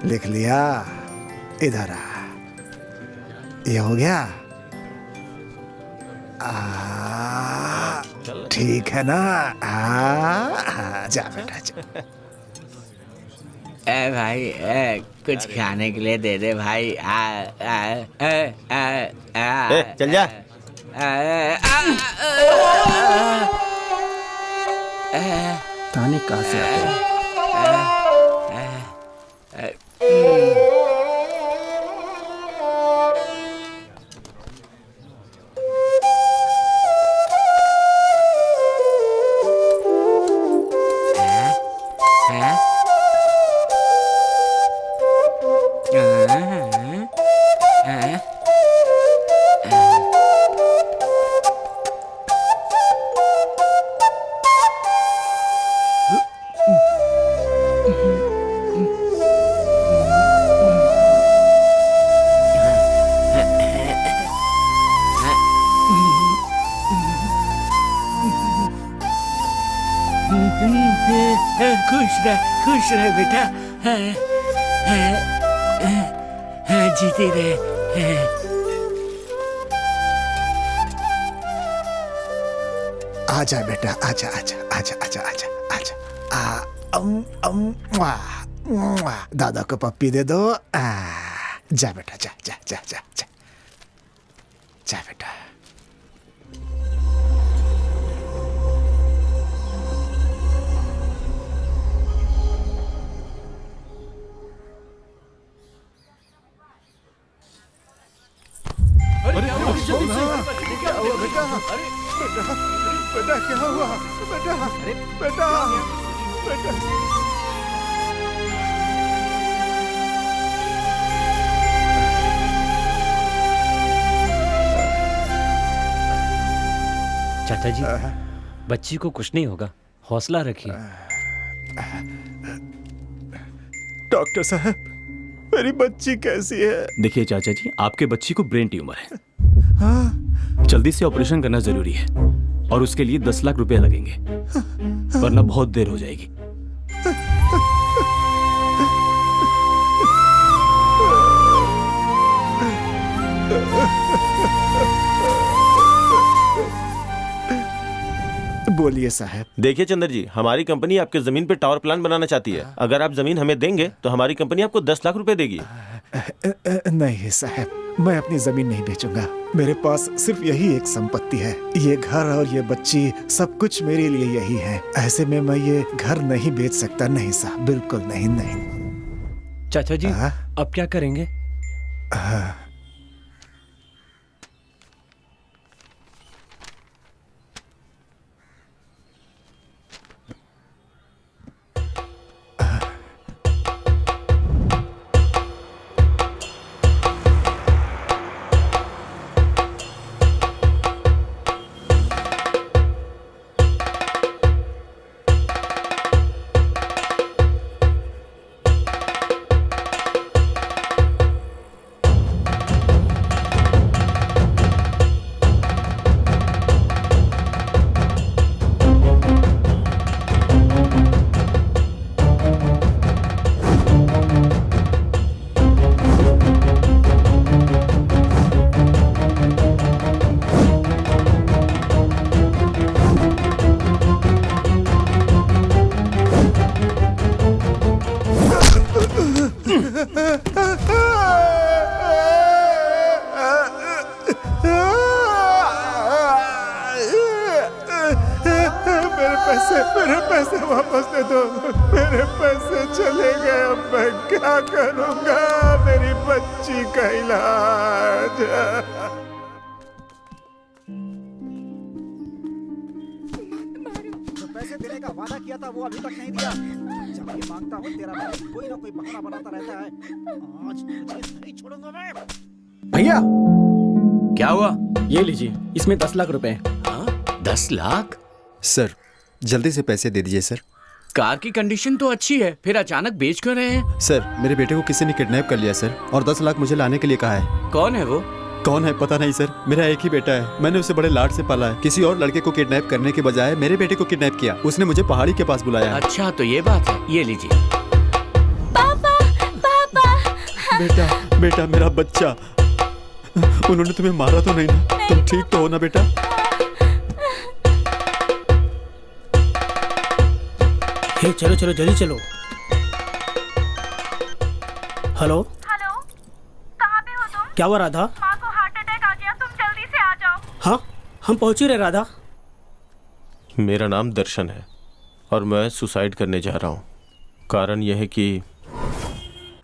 लिख लिया? इधर आ, ये हो गया? ठीक है ना? जा बेटा जा। ए भाई कुछ खाने के लिए दे दे भाई। चल जा। ताने कहाँ से आते हैं? खुश रहे बेटा। जीते रहे। आजा बेटा, आजा आजा आजा आजा आजा आजा। दादा को पप्पी दे दो। जा बेटा, जा जा जा जा जा जा बेटा। बेटा क्या हुआ? बेटा बेटा बेटा। चाचा जी, बच्ची को कुछ नहीं होगा, हौसला रखिए। डॉक्टर साहब, मेरी बच्ची कैसी है? देखिए चाचा जी, आपके बच्ची को ब्रेन ट्यूमर है। जल्दी से ऑपरेशन करना जरूरी है और उसके लिए 10 लाख रुपए लगेंगे, वरना बहुत देर हो जाएगी। बोलिए साहब। देखिए चंद्र जी, हमारी कंपनी आपके जमीन पे टावर प्लांट बनाना चाहती है। अगर आप जमीन हमें देंगे तो हमारी कंपनी आपको 10 लाख रुपए देगी। नहीं साहब, मैं अपनी जमीन नहीं बेचूंगा। मेरे पास सिर्फ यही एक संपत्ति है। ये घर और ये बच्ची, सब कुछ मेरे लिए यही है। ऐसे में मैं ये घर नहीं बेच सकता। नहीं साहब, बिल्कुल नहीं। नहीं चाचा जी, अब क्या करेंगे? मेरे पैसे वापस दे दो। मेरे पैसे चले गए, अब मैं क्या करूंगा? मेरी बच्ची का इलाज। जो पैसे देने का वादा किया था वो अभी तक नहीं दिया। जब ये मांगता हूँ तेरा भाई कोई ना कोई बहाना बनाता रहता है। आज तुझे नहीं छोड़ूंगा मैं। भैया क्या हुआ? ये लीजिए, इसमें 10 लाख रुपए। 10 लाख? सर जल्दी से पैसे दे दीजिए सर। कार की कंडीशन तो अच्छी है, फिर अचानक बेच क्यों रहे हैं? सर मेरे बेटे को किसी ने किडनैप कर लिया सर, और 10 लाख मुझे लाने के लिए कहा है। कौन है वो? कौन है पता नहीं सर, मेरा एक ही बेटा है। मैंने उसे बड़े लाड से पाला है। किसी और लड़के को किडनैप करने के बजाय मेरे बेटे को किडनैप किया। उसने मुझे पहाड़ी के पास बुलाया। अच्छा तो ये बात है, ये लीजिए। पापा पापा बेटा बेटा मेरा बच्चा, उन्होंने तुम्हें मारा तो नहीं ना? तुम ठीक तो हो ना बेटा? हे चलो चलो जल्दी चलो। हेलो हेलो, कहाँ पे हो तुम? क्या हुआ राधा? माँ को हार्ट अटैक आ गया, तुम जल्दी से आ जाओ। हाँ हम पहुंच ही रहे राधा। मेरा नाम दर्शन है और मैं सुसाइड करने जा रहा हूँ। कारण यह है कि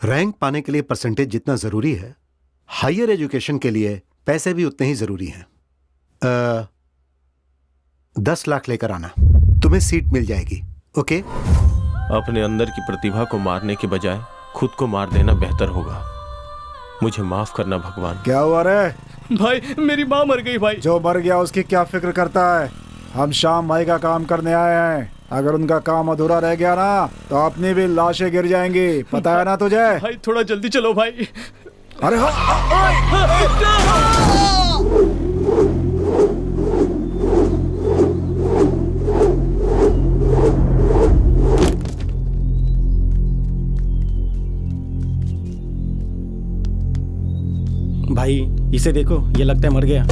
रैंक पाने के लिए परसेंटेज जितना जरूरी है, हायर एजुकेशन के लिए पैसे भी उतने ही जरूरी हैं। 10 लाख लेकर आना, तुम्हें सीट मिल जाएगी। ओके? अपने अंदर की प्रतिभा को मारने के बजाय खुद को मार देना बेहतर होगा। मुझे माफ करना भगवान। क्या हुआ रे? भाई मेरी माँ मर गई भाई। जो मर गया उसकी क्या फिक्र करता है? हम शाम भाई का काम करने आए हैं। अगर उनका काम अधूरा रह गया ना तो अपनी भी लाशें गिर जाएंगी, पता है ना तुझे? भाई थोड़ा जल्दी चलो भाई। अरे हाँ। भाई इसे देखो, ये लगता है मर गया।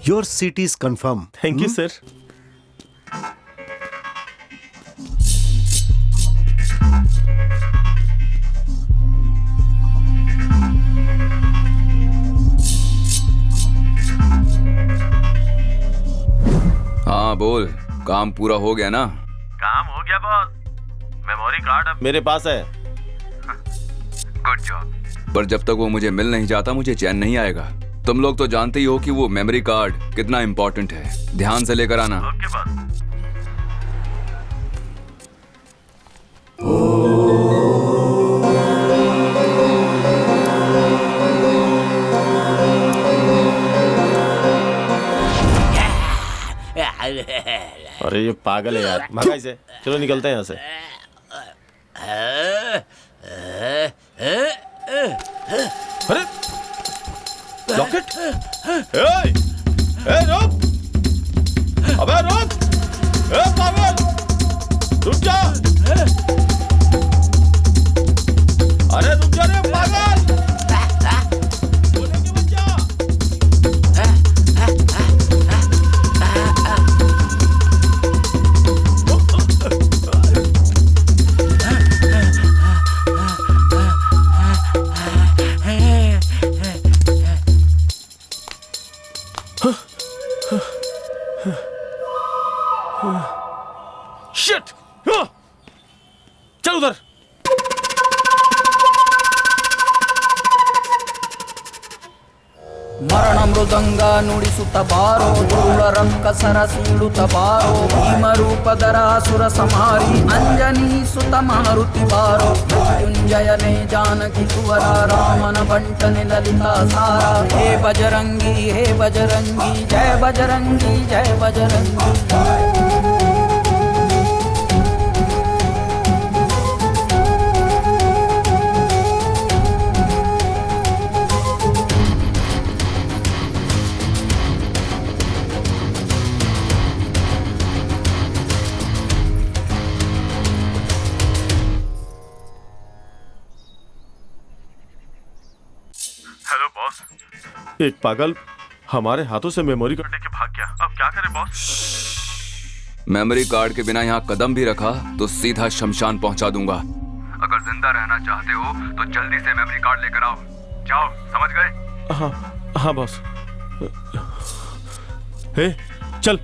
Your seat is confirmed. Thank you sir. हाँ बोल, काम पूरा हो गया ना? काम हो गया बॉस। मेमोरी कार्ड अब मेरे पास है। Good job. पर जब तक वो मुझे मिल नहीं जाता मुझे चैन नहीं आएगा। तुम लोग तो जानते ही हो कि वो मेमोरी कार्ड कितना इंपॉर्टेंट है। ध्यान से लेकर आना। Okay boss. अरे ये पागल है यार, भागा इसे। चलो निकलते हैं यहाँ से। अरे लॉकेट! रुक! अबे रुक! पागल! रुक जा! अरे रुक जा रे पागल! बोलेंगे मत जा! शिट! चल उधर। ಮರಣ ಮೃದಂಗ ನುಡಿಸುತ್ತ ಬಾರೋ ಧೂಳ ರಂಕ ಸರಸೀಳುತ್ತ ಬಾರೋ ಭೀಮರೂಪದರ ಸುರ ಸಂಹಾರಿ ಅಂಜನಿ ಸುತ ಮಾರುತಿ ಬಾರೋ ಮೃತ್ಯುಂಜಯನೇ ಜಾನಕಿ ಸುವರ ರಾಮನ ಬಂಟನೆ ಲಲಿತಾ ಸಾರ ಹೇ ಬಜರಂಗಿ ಜಯ ಬಜರಂಗಿ ಜಯ ಬಜರಂಗಿ। Hello boss. एक पागल हमारे हाथों से मेमोरी कार्ड लेके भाग गया। अब क्या करें बॉस? मेमोरी कार्ड के बिना यहाँ कदम भी रखा तो सीधा शमशान पहुंचा दूंगा। अगर जिंदा रहना चाहते हो तो जल्दी से मेमोरी कार्ड लेकर आओ। जाओ, समझ गए? हाँ हाँ बॉस। हे चल।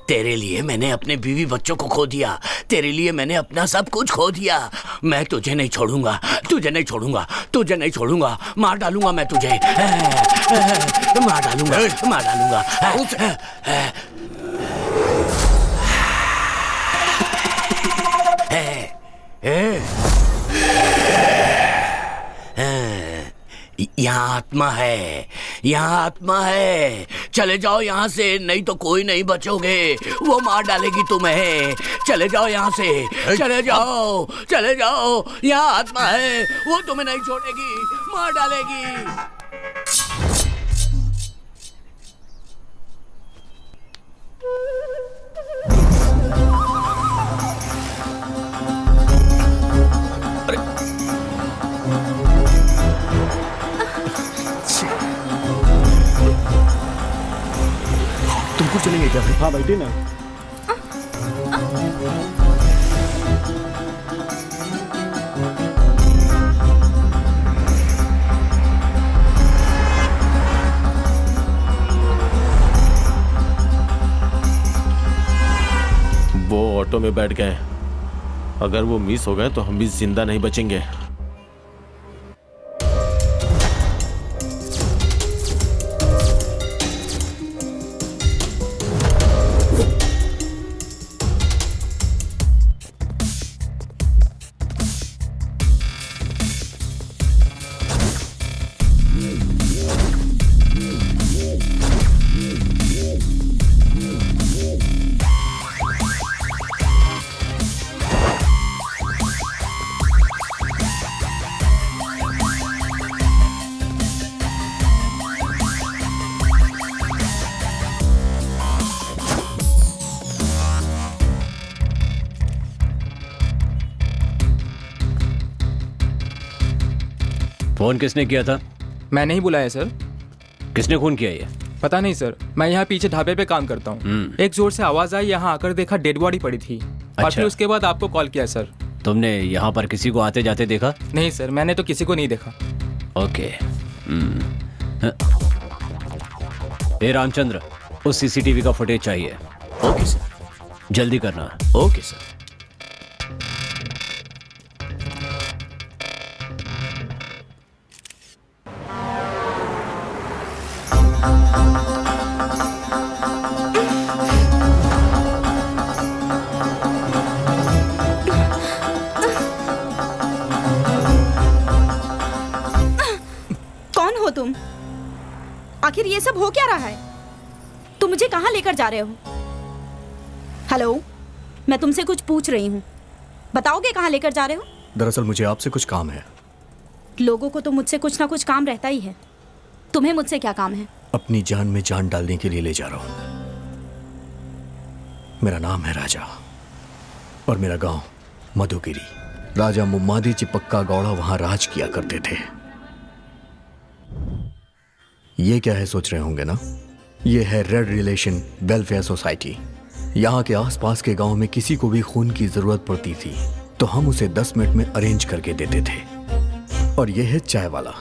तेरे लिए मैंने अपने बीवी बच्चों को खो दिया, तेरे लिए मैंने अपना सब कुछ खो दिया। मैं तुझे नहीं छोड़ूंगा, तुझे नहीं छोड़ूंगा, तुझे नहीं छोड़ूंगा। मार डालूंगा मैं तुझे, मार डालूंगा, मार डालूंगा। यहाँ आत्मा है, यहाँ आत्मा है। चले जाओ यहाँ से, नहीं तो कोई नहीं बचोगे। वो मार डालेगी तुम्हें। चले जाओ यहाँ से, चले जाओ, चले जाओ। यहाँ आत्मा है, वो तुम्हें नहीं छोड़ेगी, मार डालेगी। तुमको चलेंगे क्या? हाँ बैठे ना। वो ऑटो में बैठ गए। अगर वो मिस हो गए तो हम भी जिंदा नहीं बचेंगे। फोन किसने किया था? मैंने ही बुलाया सर। किसने खून किया ये? पता नहीं सर, मैं यहाँ पीछे ढाबे पे काम करता हूँ। एक जोर से आवाज आई, यहाँ आकर देखा डेड बॉडी पड़ी थी। और फिर उसके बाद आपको कॉल किया सर। तुमने यहाँ पर किसी को आते जाते देखा? नहीं सर, मैंने तो किसी को नहीं देखा। ओके। ए रामचंद्र, उस सीसीटीवी का फुटेज चाहिए। Okay sir. जल्दी करना। Okay sir. कौन हो तुम? आखिर ये सब हो क्या रहा है? तुम मुझे कहाँ लेकर जा रहे हो? हेलो, मैं तुमसे कुछ पूछ रही हूँ, बताओगे कहाँ लेकर जा रहे हो? दरअसल मुझे आपसे कुछ काम है। लोगों को तो मुझसे कुछ ना कुछ काम रहता ही है। तुम्हें मुझसे क्या काम है? अपनी जान में जान डालने के लिए ले जा रहा हूं। मेरा नाम है राजा और मेरा गांव मधुगिरी। राजा मुम्मादी चिपक्का गौड़ा वहां राज किया करते थे। ये क्या है सोच रहे होंगे ना? ये है रेड रिलेशन वेलफेयर सोसाइटी। यहाँ के आसपास के गांव में किसी को भी खून की जरूरत पड़ती थी तो हम उसे 10 मिनट में अरेंज करके देते थे। और ये है चाय वाला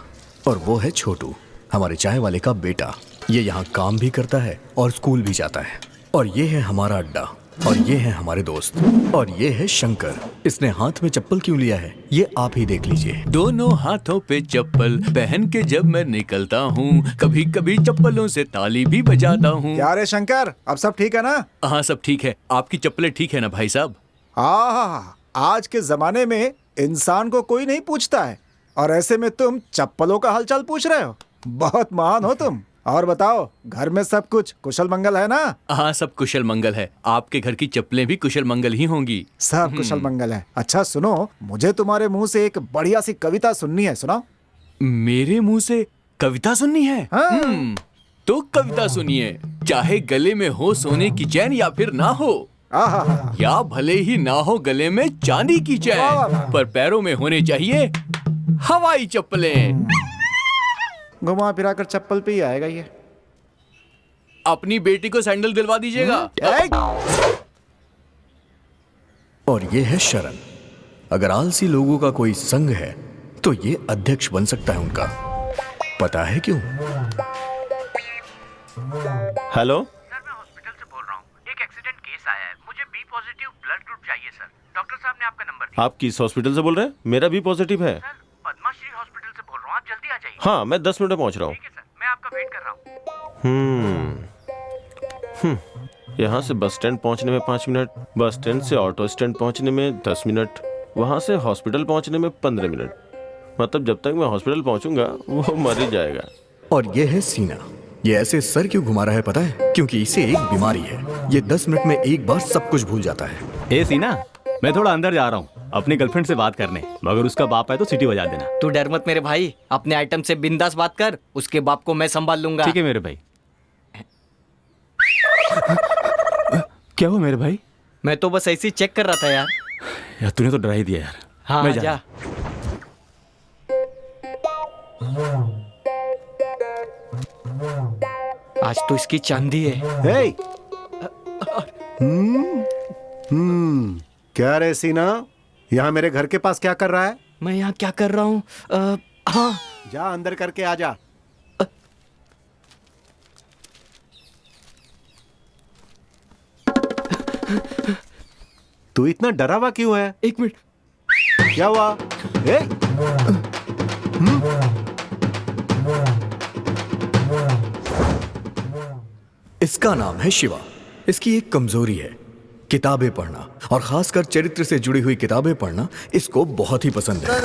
और वो है छोटू, हमारे चाय वाले का बेटा। ये यहाँ काम भी करता है और स्कूल भी जाता है। और ये है हमारा अड्डा और ये है हमारे दोस्त। और ये है शंकर। इसने हाथ में चप्पल क्यों लिया है ये आप ही देख लीजिए। दोनों हाथों पे चप्पल पहन के जब मैं निकलता हूँ, कभी कभी चप्पलों से ताली भी बजाता हूँ। क्या रे शंकर, अब सब ठीक है ना? हाँ सब ठीक है। आपकी चप्पलें ठीक है ना भाई साहब? हाँ, आज के जमाने में इंसान को कोई नहीं पूछता है और ऐसे में तुम चप्पलों का हालचाल पूछ रहे हो। बहुत महान हो तुम। और बताओ, घर में सब कुछ कुशल मंगल है ना? हाँ सब कुशल मंगल है। आपके घर की चप्पलें भी कुशल मंगल ही होंगी। सब कुशल मंगल है। अच्छा सुनो, मुझे तुम्हारे मुंह से एक बढ़िया सी कविता सुननी है। सुनाओ। मेरे मुंह से कविता सुननी है? हाँ। तो कविता सुनिए। चाहे गले में हो सोने की चैन या फिर ना हो, या भले ही ना हो गले में चांदी की चैन, पर पैरों में होने चाहिए हवाई चप्पलें। घुमा फिरा कर चप्पल पे ही आएगा ये। अपनी बेटी को सैंडल दिलवा दीजिएगा। और ये है शरण। अगर आलसी लोगों का कोई संघ है तो ये अध्यक्ष बन सकता है उनका। पता है क्यों? हेलो, सर मैं हॉस्पिटल से बोल रहा हूँ। एक एक्सीडेंट केस आया है, मुझे बी पॉजिटिव ब्लड ग्रुप चाहिए सर। डॉक्टर साहब ने आपका नंबर दिया। आप किस हॉस्पिटल से बोल रहे हैं? मेरा भी पॉजिटिव है। सर पद्माश्री हॉस्पिटल से बोल रहा हूँ, आप जल्दी आ जाइए। हाँ, मैं 10 मिनट में पहुंच रहा हूँ। ठीक है सर, मैं आपका वेट कर रहा हूँ। यहाँ से बस स्टैंड पहुंचने में 5 मिनट, बस स्टैंड से ऑटो स्टैंड पहुंचने में 10 मिनट, वहां से हॉस्पिटल पहुंचने में 15 मिनट। मतलब जब तक मैं हॉस्पिटल पहुंचूंगा वो मर ही जाएगा। और ये है सीना। ये ऐसे सर क्यों घुमा रहा है पता है? क्योंकि इसे एक बीमारी है। ये 10 मिनट में एक बार सब कुछ भूल जाता है। ए सीना, मैं थोड़ा अंदर जा रहा हूँ अपनी गर्लफ्रेंड से बात करने, मगर उसका बाप है तो सीटी बजा देना। तू डर मत मेरे भाई, अपने आइटम से बिंदास बात कर, उसके बाप को मैं संभाल लूंगा। ठीक है मेरे भाई। क्या हुआ मेरे भाई? मैं तो बस ऐसे ही चेक कर रहा था यार। यार तूने तो डरा ही दिया यार। हाँ मैं जा। आज तो इसकी चांदी है। हे! क्या रे सीना, यहाँ मेरे घर के पास क्या कर रहा है? मैं यहाँ क्या कर रहा हूँ? हाँ, जा अंदर करके आ जा। तू इतना डरा हुआ क्यों है? एक मिनट, क्या हुआ? हे! इसका नाम है शिवा। इसकी एक कमजोरी है, किताबें पढ़ना, और खासकर चरित्र से जुड़ी हुई किताबें पढ़ना इसको बहुत ही पसंद है।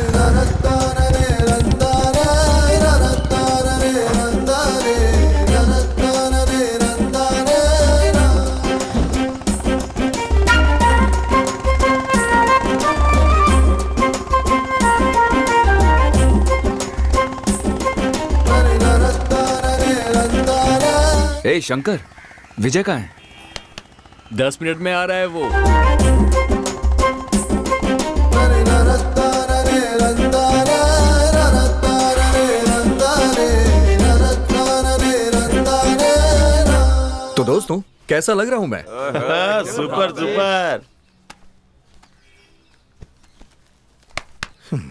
ए शंकर, विजय कहाँ है? 10 मिनट में आ रहा है वो। तो दोस्तों, कैसा लग रहा हूं मैं? Super super.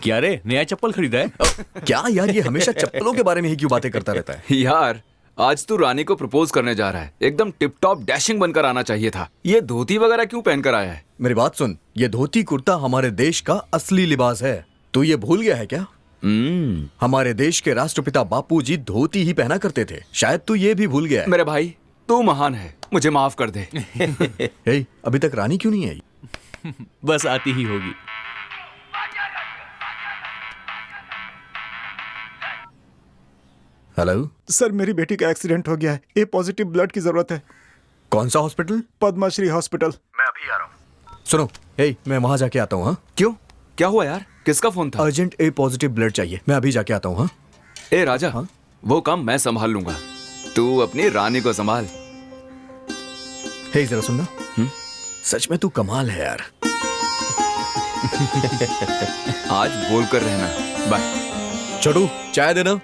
क्या रे, नया चप्पल खरीदा है? क्या यार, ये हमेशा चप्पलों के बारे में ही क्यों बातें करता रहता है? यार आज तू रानी को प्रपोज करने जा रहा है, एकदम टिप टॉप डैशिंग बनकर आना चाहिए था। ये धोती वगैरह क्यों पहनकर आया है? मेरी बात सुन, ये धोती कुर्ता हमारे देश का असली लिबास है। तू ये भूल गया है क्या? हमारे देश के राष्ट्रपिता बापूजी धोती ही पहना करते थे। शायद तू ये भी भूल गया है। मेरे भाई, तू महान है, मुझे माफ कर दे। हे, अभी तक रानी क्यों नहीं आई? बस आती ही होगी। हेलो सर, मेरी बेटी का एक्सीडेंट हो गया है। ए पॉजिटिव ब्लड की जरूरत है। कौन सा हॉस्पिटल? पद्माश्री हॉस्पिटल। मैं अभी आ रहा हूँ। सुनो, हे, मैं वहां जाके आता हूँ। हाँ, क्यों, क्या हुआ यार? किसका फोन था? अर्जेंट ए पॉजिटिव ब्लड चाहिए, मैं अभी जाके आता हूँ। हाँ, ए राजा, हाँ? वो काम मैं संभाल लूंगा, तू अपनी रानी को संभाल। हे, जरा सुनना। सच में तू कमाल है यार। आज बोल कर रहना। बाय। छोटू, चाय देना।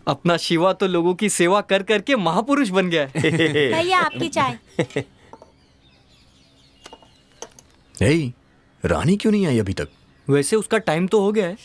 अपना शिवा तो लोगों की सेवा कर करके महापुरुष बन गया है। भैया आपकी चाय। हे, रानी क्यों नहीं आई अभी तक? वैसे उसका टाइम तो हो गया है।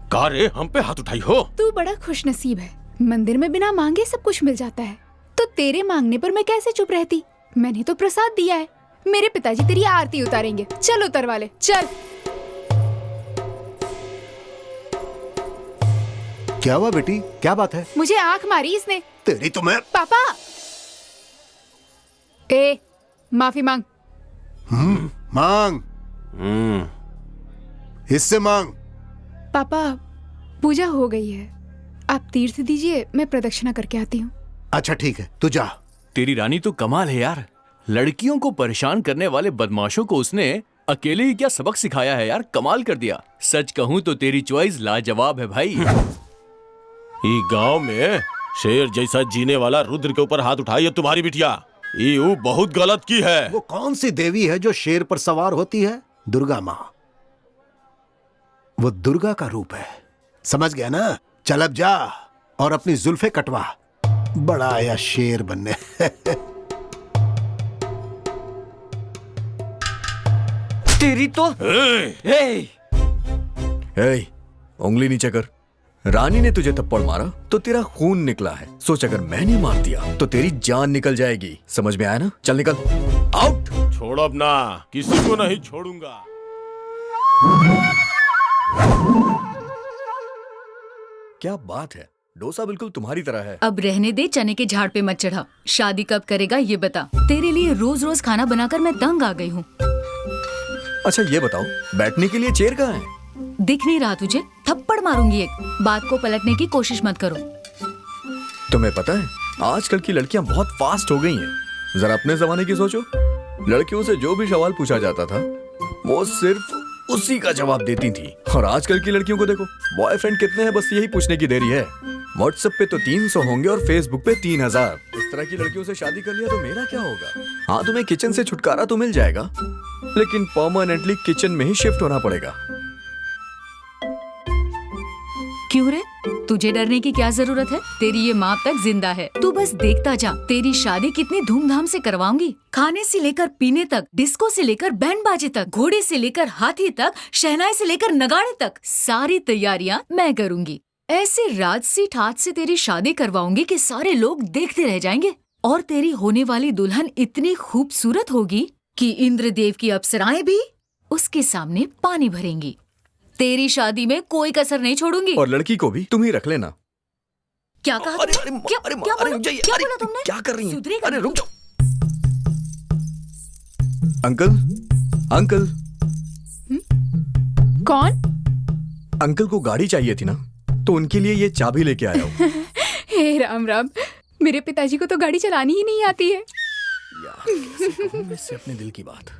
का रे हम पे हाथ उठाई हो? तू बड़ा खुशनसीब है, मंदिर में बिना मांगे सब कुछ मिल जाता है, तो तेरे मांगने पर मैं कैसे चुप रहती? मैंने तो प्रसाद दिया है, मेरे पिताजी तेरी आरती उतारेंगे। चल उतरवा ले, चल। क्या हुआ बेटी, क्या बात है? मुझे आंख मारी इसने। तेरी तो मैं। पापा, ए माफी मांग। मांग। इससे मांग। पापा पूजा हो गई है, आप तीर्थ दीजिए, मैं प्रदक्षिणा करके आती हूँ। अच्छा ठीक है, तू जा। तेरी रानी तो कमाल है यार, लड़कियों को परेशान करने वाले बदमाशों को उसने अकेले ही क्या सबक सिखाया है यार, कमाल कर दिया। सच कहूँ तो तेरी चॉइस लाजवाब है भाई। ये गांव में शेर जैसा जीने वाला रुद्र के ऊपर हाथ उठाई है तुम्हारी बिटिया, ये बहुत गलत की है। वो कौन सी देवी है जो शेर पर सवार होती है? दुर्गा माँ। वो दुर्गा का रूप है, समझ गया ना? चल अब जा और अपनी जुल्फे कटवा, बड़ा आया शेर बनने। तेरी तो उंगली नीचे कर। रानी ने तुझे थप्पड़ मारा तो तेरा खून निकला है, सोच अगर मैंने मार दिया तो तेरी जान निकल जाएगी। समझ में आया ना? चल निकल, आउट। छोड़ो अब ना, किसी को नहीं छोड़ूंगा। क्या बात है, डोसा बिल्कुल तुम्हारी तरह है। अब रहने दे, चने के झाड़ पे मत चढ़ा। शादी कब करेगा ये बता। तेरे लिए रोज रोज खाना बनाकर मैं तंग आ गई हूँ। अच्छा ये बताओ, बैठने के लिए चेयर कहाँ है? दिख नहीं रहा तुझे? थप्पड़ मारूंगी एक। बात को पलटने की कोशिश मत करो। तुम्हें पता है आजकल की लड़कियां बहुत फास्ट हो गई हैं। जरा अपने जमाने की सोचो, लड़कियों से जो भी सवाल पूछा जाता था वो सिर्फ उसी का जवाब देती थी। और आजकल की लड़कियों को देखो, बॉयफ्रेंड कितने हैं बस यही पूछने की देरी है। व्हाट्सएप पे तो 300 होंगे और फेसबुक पे 3000। इस तरह की लड़कियों से शादी कर लिया तो मेरा क्या होगा? हाँ, तुम्हें किचन से छुटकारा तो मिल जाएगा, लेकिन परमानेंटली किचन में ही शिफ्ट होना पड़ेगा। क्यों रे, तुझे डरने की क्या जरूरत है? तेरी ये माँ तक जिंदा है, तू बस देखता जा। तेरी शादी कितनी धूमधाम से करवाऊंगी। खाने से लेकर पीने तक, डिस्को से लेकर बैंड बाजे तक, घोड़े से लेकर हाथी तक, शहनाई से लेकर नगाड़े तक, सारी तैयारियां मैं करूंगी। ऐसे राजसी ठाट से तेरी शादी करवाऊंगी कि सारे लोग देखते रह जाएंगे। और तेरी होने वाली दुल्हन इतनी खूबसूरत होगी कि इंद्रदेव की अप्सराएं भी उसके सामने पानी भरेंगी। तेरी शादी में कोई कसर नहीं छोड़ूंगी। और लड़की को भी तुम ही रख लेना। क्या कहा? क्या बोला तुमने? क्या कर रही है? सुधरेगा? अरे रुक जाओ। Uncle, uncle. कौन? अंकल को गाड़ी चाहिए थी ना, तो उनके लिए ये चाबी लेके आया हूँ। हे राम राम, मेरे पिताजी को तो गाड़ी चलानी ही नहीं आती है। कैसे कहूं मैं इससे अपने दिल की बात।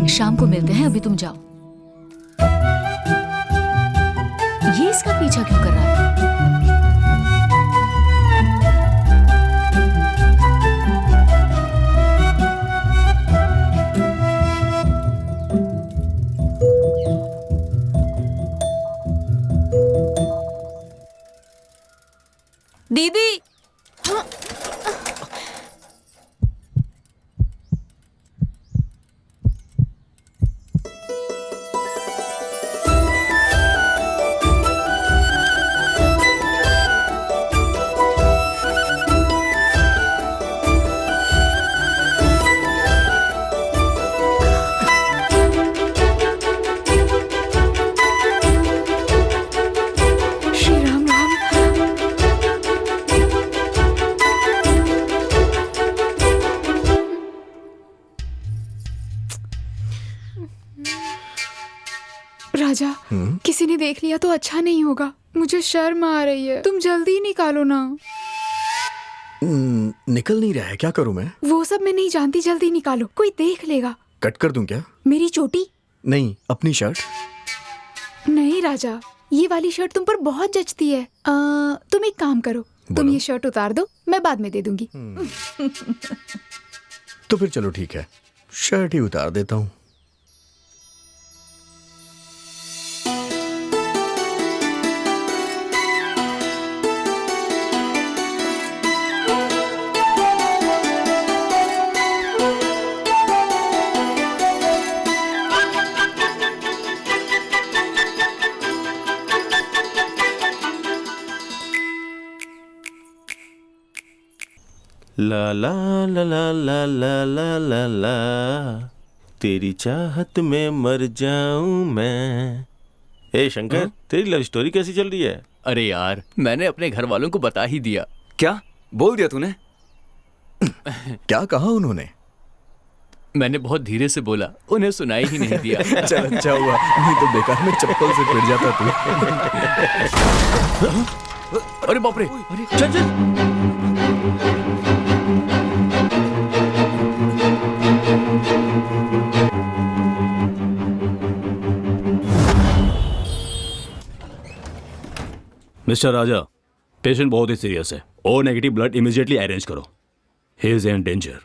शाम को मिलते हैं, अभी तुम जाओ। ये इसका पीछा क्यों कर रहा है? राजा, किसी ने देख लिया तो अच्छा नहीं होगा। मुझे शर्म आ रही है, तुम जल्दी निकालो ना। निकल नहीं रहा है, क्या करूं मैं? वो सब मैं नहीं जानती, जल्दी निकालो, कोई देख लेगा। कट कर दूं क्या? मेरी चोटी? नहीं, अपनी शर्ट। नहीं राजा, ये वाली शर्ट तुम पर बहुत जचती है। तुम एक काम करो, तुम ये शर्ट उतार दो, मैं बाद में दे दूंगी। तो फिर चलो ठीक है, शर्ट ही उतार देता हूँ। ला ला ला ला ला ला ला ला ला, तेरी चाहत में मर जाऊं मैं। ए शंकर, तेरी लव स्टोरी कैसी चल रही है? अरे यार, मैंने अपने घर वालों को बता ही दिया। क्या बोल दिया तूने? क्या कहा उन्होंने? मैंने बहुत धीरे से बोला, उन्हें सुनाई ही नहीं दिया। चल अच्छा हुआ, नहीं तो बेकार में चप्पल से पिट जाता तू। अरे बाप रे, चल चल। मिस्टर राजा, पेशेंट बहुत ही सीरियस है। O negative blood immediately arrange करो। He is in danger.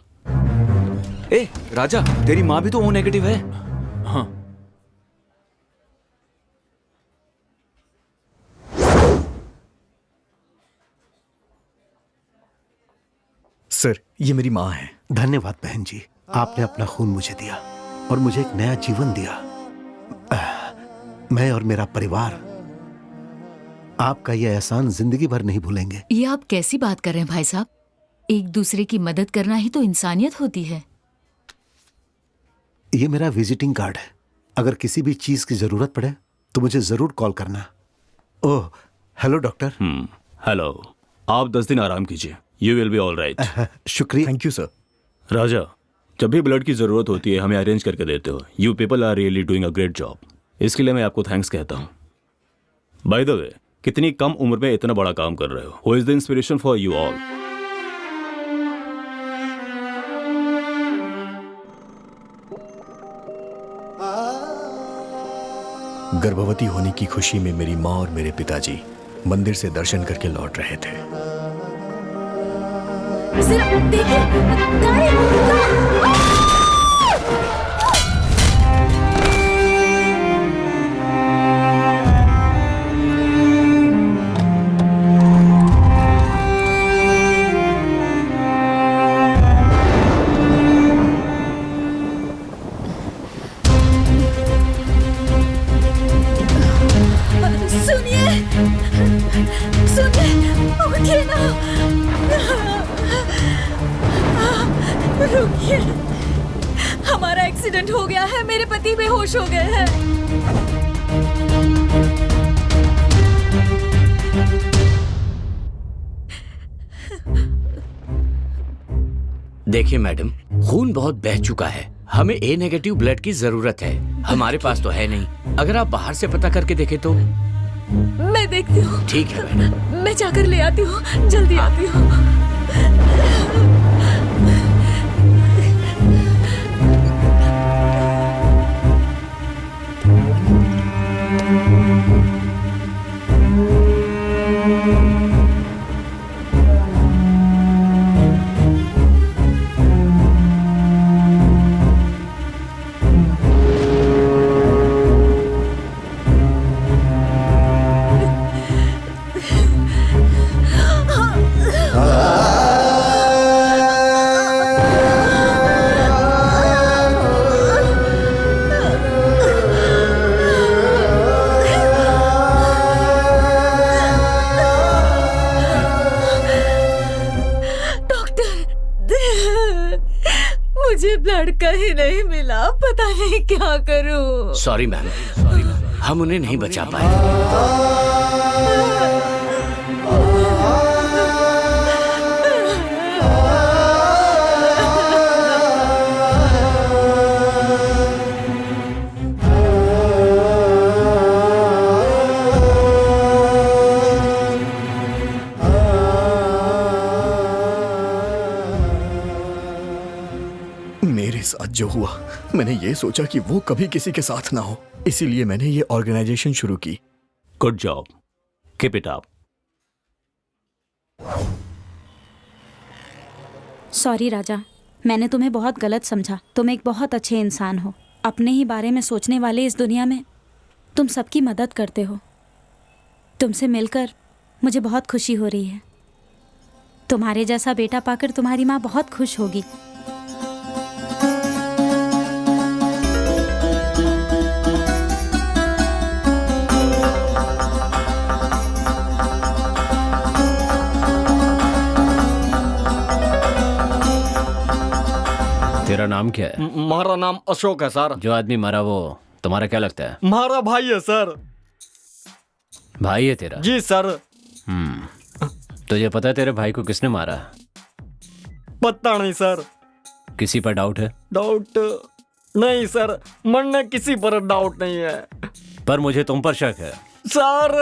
ए राजा, तेरी माँ भी तो ओ नेगेटिव है। हाँ। सर, ये मेरी माँ है। धन्यवाद बहन जी, आपने अपना खून मुझे दिया और मुझे एक नया जीवन दिया। मैं और मेरा परिवार आपका ये एहसान जिंदगी भर नहीं भूलेंगे। ये आप कैसी बात कर रहे हैं भाई साहब? एक दूसरे की मदद करना ही तो इंसानियत होती है। ये मेरा विजिटिंग कार्ड है, अगर किसी भी चीज की जरूरत पड़े तो मुझे जरूर कॉल करना। Oh hello doctor. हेलो, आप 10 दिन आराम कीजिए, you will be all right. शुक्रिया। Thank you sir. राजा, जब भी ब्लड की जरूरत होती है हमें अरेंज करके देते हो। You people are really doing a great job. इसके लिए मैं आपको थैंक्स कहता हूँ। बाय द वे, कितनी कम उम्र में इतना बड़ा काम कर रहे हो। Who is the inspiration for you all? गर्भवती होने की खुशी में मेरी माँ और मेरे पिताजी मंदिर से दर्शन करके लौट रहे थे। रुकिए, हमारा एक्सीडेंट हो गया है, मेरे पति बेहोश हो गए हैं। देखिए मैडम, खून बहुत बह चुका है, हमें ए नेगेटिव ब्लड की जरूरत है। हमारे पास तो है नहीं, अगर आप बाहर से पता करके देखें तो। मैं देखती हूँ। ठीक है मैडम। मैं जाकर ले आती हूँ, जल्दी आती हूँ। मुझे ब्लड कहीं नहीं मिला, पता नहीं क्या करूं। सॉरी मैम, सॉरी मैम, हम उन्हें नहीं बचा पाए। मेरे साथ जो हुआ, मैंने ये सोचा कि वो कभी किसी के साथ ना हो, इसीलिए मैंने ये ऑर्गेनाइजेशन शुरू की। Good job, keep it up. Sorry Raja, मैंने तुम्हें बहुत गलत समझा। तुम एक बहुत अच्छे इंसान हो। अपने ही बारे में सोचने वाले इस दुनिया में तुम सबकी मदद करते हो। तुमसे मिलकर मुझे बहुत खुशी हो रही है। तुम्हारे जैसा बेटा पाकर तुम्हारी माँ बहुत खुश होगी। तेरा नाम क्या है? हमारा नाम अशोक है सर। जो आदमी मरा वो तुम्हारा क्या लगता है? हमारा भाई है सर। भाई है तेरा? जी सर। तुझे पता है तेरे भाई को किसने मारा? पता नहीं सर। किसी पर डाउट है? डाउट नहीं सर, मरने किसी पर डाउट नहीं है। पर मुझे तुम पर शक है। सर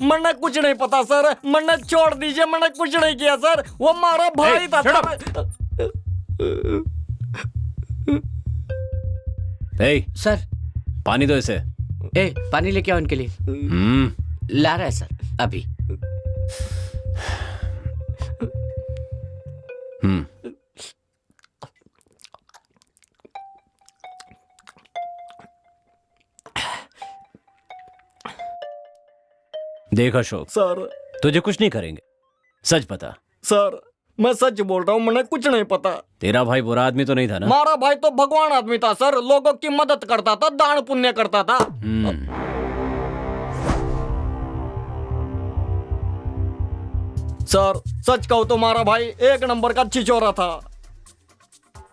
मैंने कुछ नहीं पता सर, मैंने छोड़ दीजिए, मैंने कुछ नहीं किया सर, वो हमारा भाई था सर। पानी दो इसे। पानी लेके आओ इनके लिए। ला रहा है सर अभी। देख अशोक सर, तुझे कुछ नहीं करेंगे, सच बता। सर मैं सच बोल रहा हूँ, मैंने कुछ नहीं पता। तेरा भाई बुरा आदमी तो नहीं था ना? हमारा भाई तो भगवान आदमी था सर, लोगों की मदद करता था, दान पुण्य करता था। सर सच कहूँ तो हमारा भाई एक नंबर का छिछोरा था।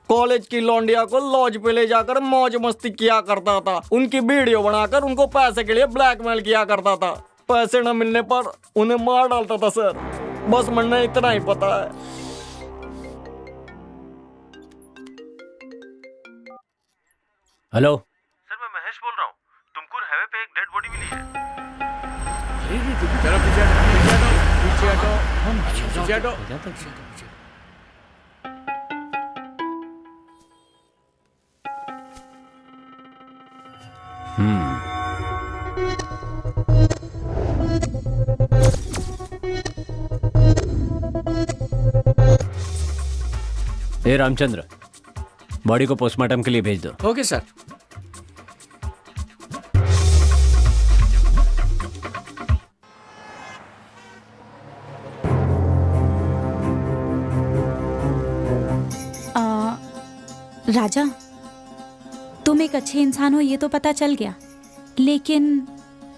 कॉलेज की लौंडिया को लॉज पे ले जाकर मौज मस्ती किया करता था, उनकी वीडियो बनाकर उनको पैसे के लिए ब्लैकमेल किया करता था। पैसे न मिलने पर उन्हें मार डालता था सर। बस मैंने इतना ही पता है। हेलो सर, मैं महेश बोल रहा हूँ। तुमकुर हाईवे पे एक डेड बॉडी मिली है। ए रामचंद्र, बॉडी को पोस्टमार्टम के लिए भेज दो। Okay sir. राजा, तुम एक अच्छे इंसान हो ये तो पता चल गया, लेकिन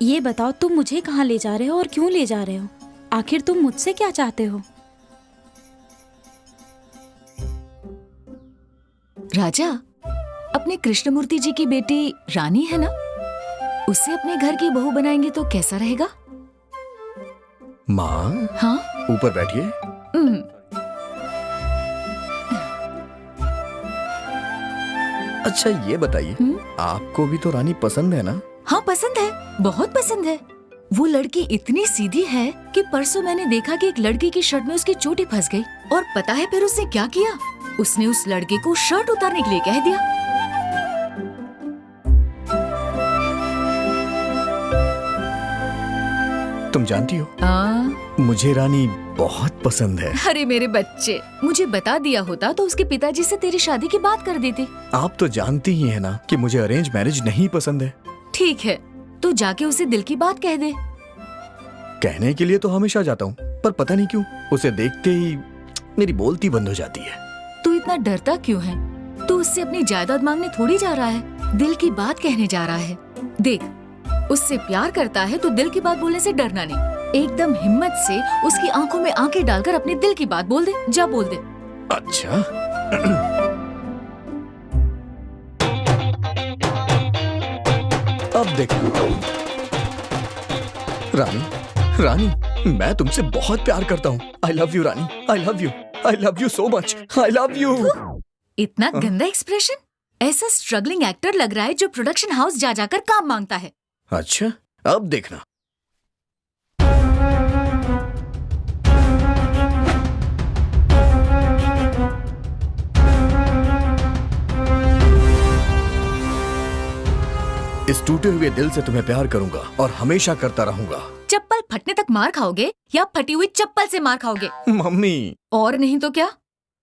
ये बताओ तुम मुझे कहाँ ले जा रहे हो और क्यों ले जा रहे हो? आखिर तुम मुझसे क्या चाहते हो? राजा, अपने कृष्णमूर्ति जी की बेटी रानी है ना, उसे अपने घर की बहू बनाएंगे तो कैसा रहेगा? माँ, हाँ ऊपर बैठिए। अच्छा ये बताइए, आपको भी तो रानी पसंद है ना? हाँ पसंद है, बहुत पसंद है। वो लड़की इतनी सीधी है कि परसों मैंने देखा कि एक लड़के की शर्ट में उसकी चोटी फंस गई, और पता है फिर उसने क्या किया? उसने उस लड़के को शर्ट उतारने के लिए कह दिया। तुम जानती हो, मुझे रानी बहुत पसंद है। अरे मेरे बच्चे, मुझे बता दिया होता तो उसके पिताजी से तेरी शादी की बात कर देती। आप तो जानती ही है ना कि मुझे अरेंज मैरिज नहीं पसंद है। ठीक है, तो जाके उसे दिल की बात कह दे। कहने के लिए तो हमेशा जाता हूँ, पर पता नहीं क्यों उसे देखते ही मेरी बोलती बंद हो जाती है। तू इतना डरता क्यों है? तू उससे अपनी जायदाद मांगने थोड़ी जा रहा है, दिल की बात कहने जा रहा है। देख, उससे प्यार करता है तो दिल की बात बोलने से डरना नहीं। एकदम हिम्मत से उसकी आंखों में आंखें डालकर अपने दिल की बात बोल दे। जा बोल दे। अच्छा अब देख रानी, रानी मैं तुमसे बहुत प्यार करता हूँ। आई love you Rani, I love you, I love you so much, I love you. इतना गंदा एक्सप्रेशन, ऐसा स्ट्रगलिंग एक्टर लग रहा है जो प्रोडक्शन हाउस जा जाकर काम मांगता है। अच्छा अब देखना। इस टूटे हुए दिल से तुम्हें प्यार करूंगा और हमेशा करता रहूंगा। चप्पल फटने तक मार खाओगे या फटी हुई चप्पल से मार खाओगे? मम्मी। और नहीं तो क्या?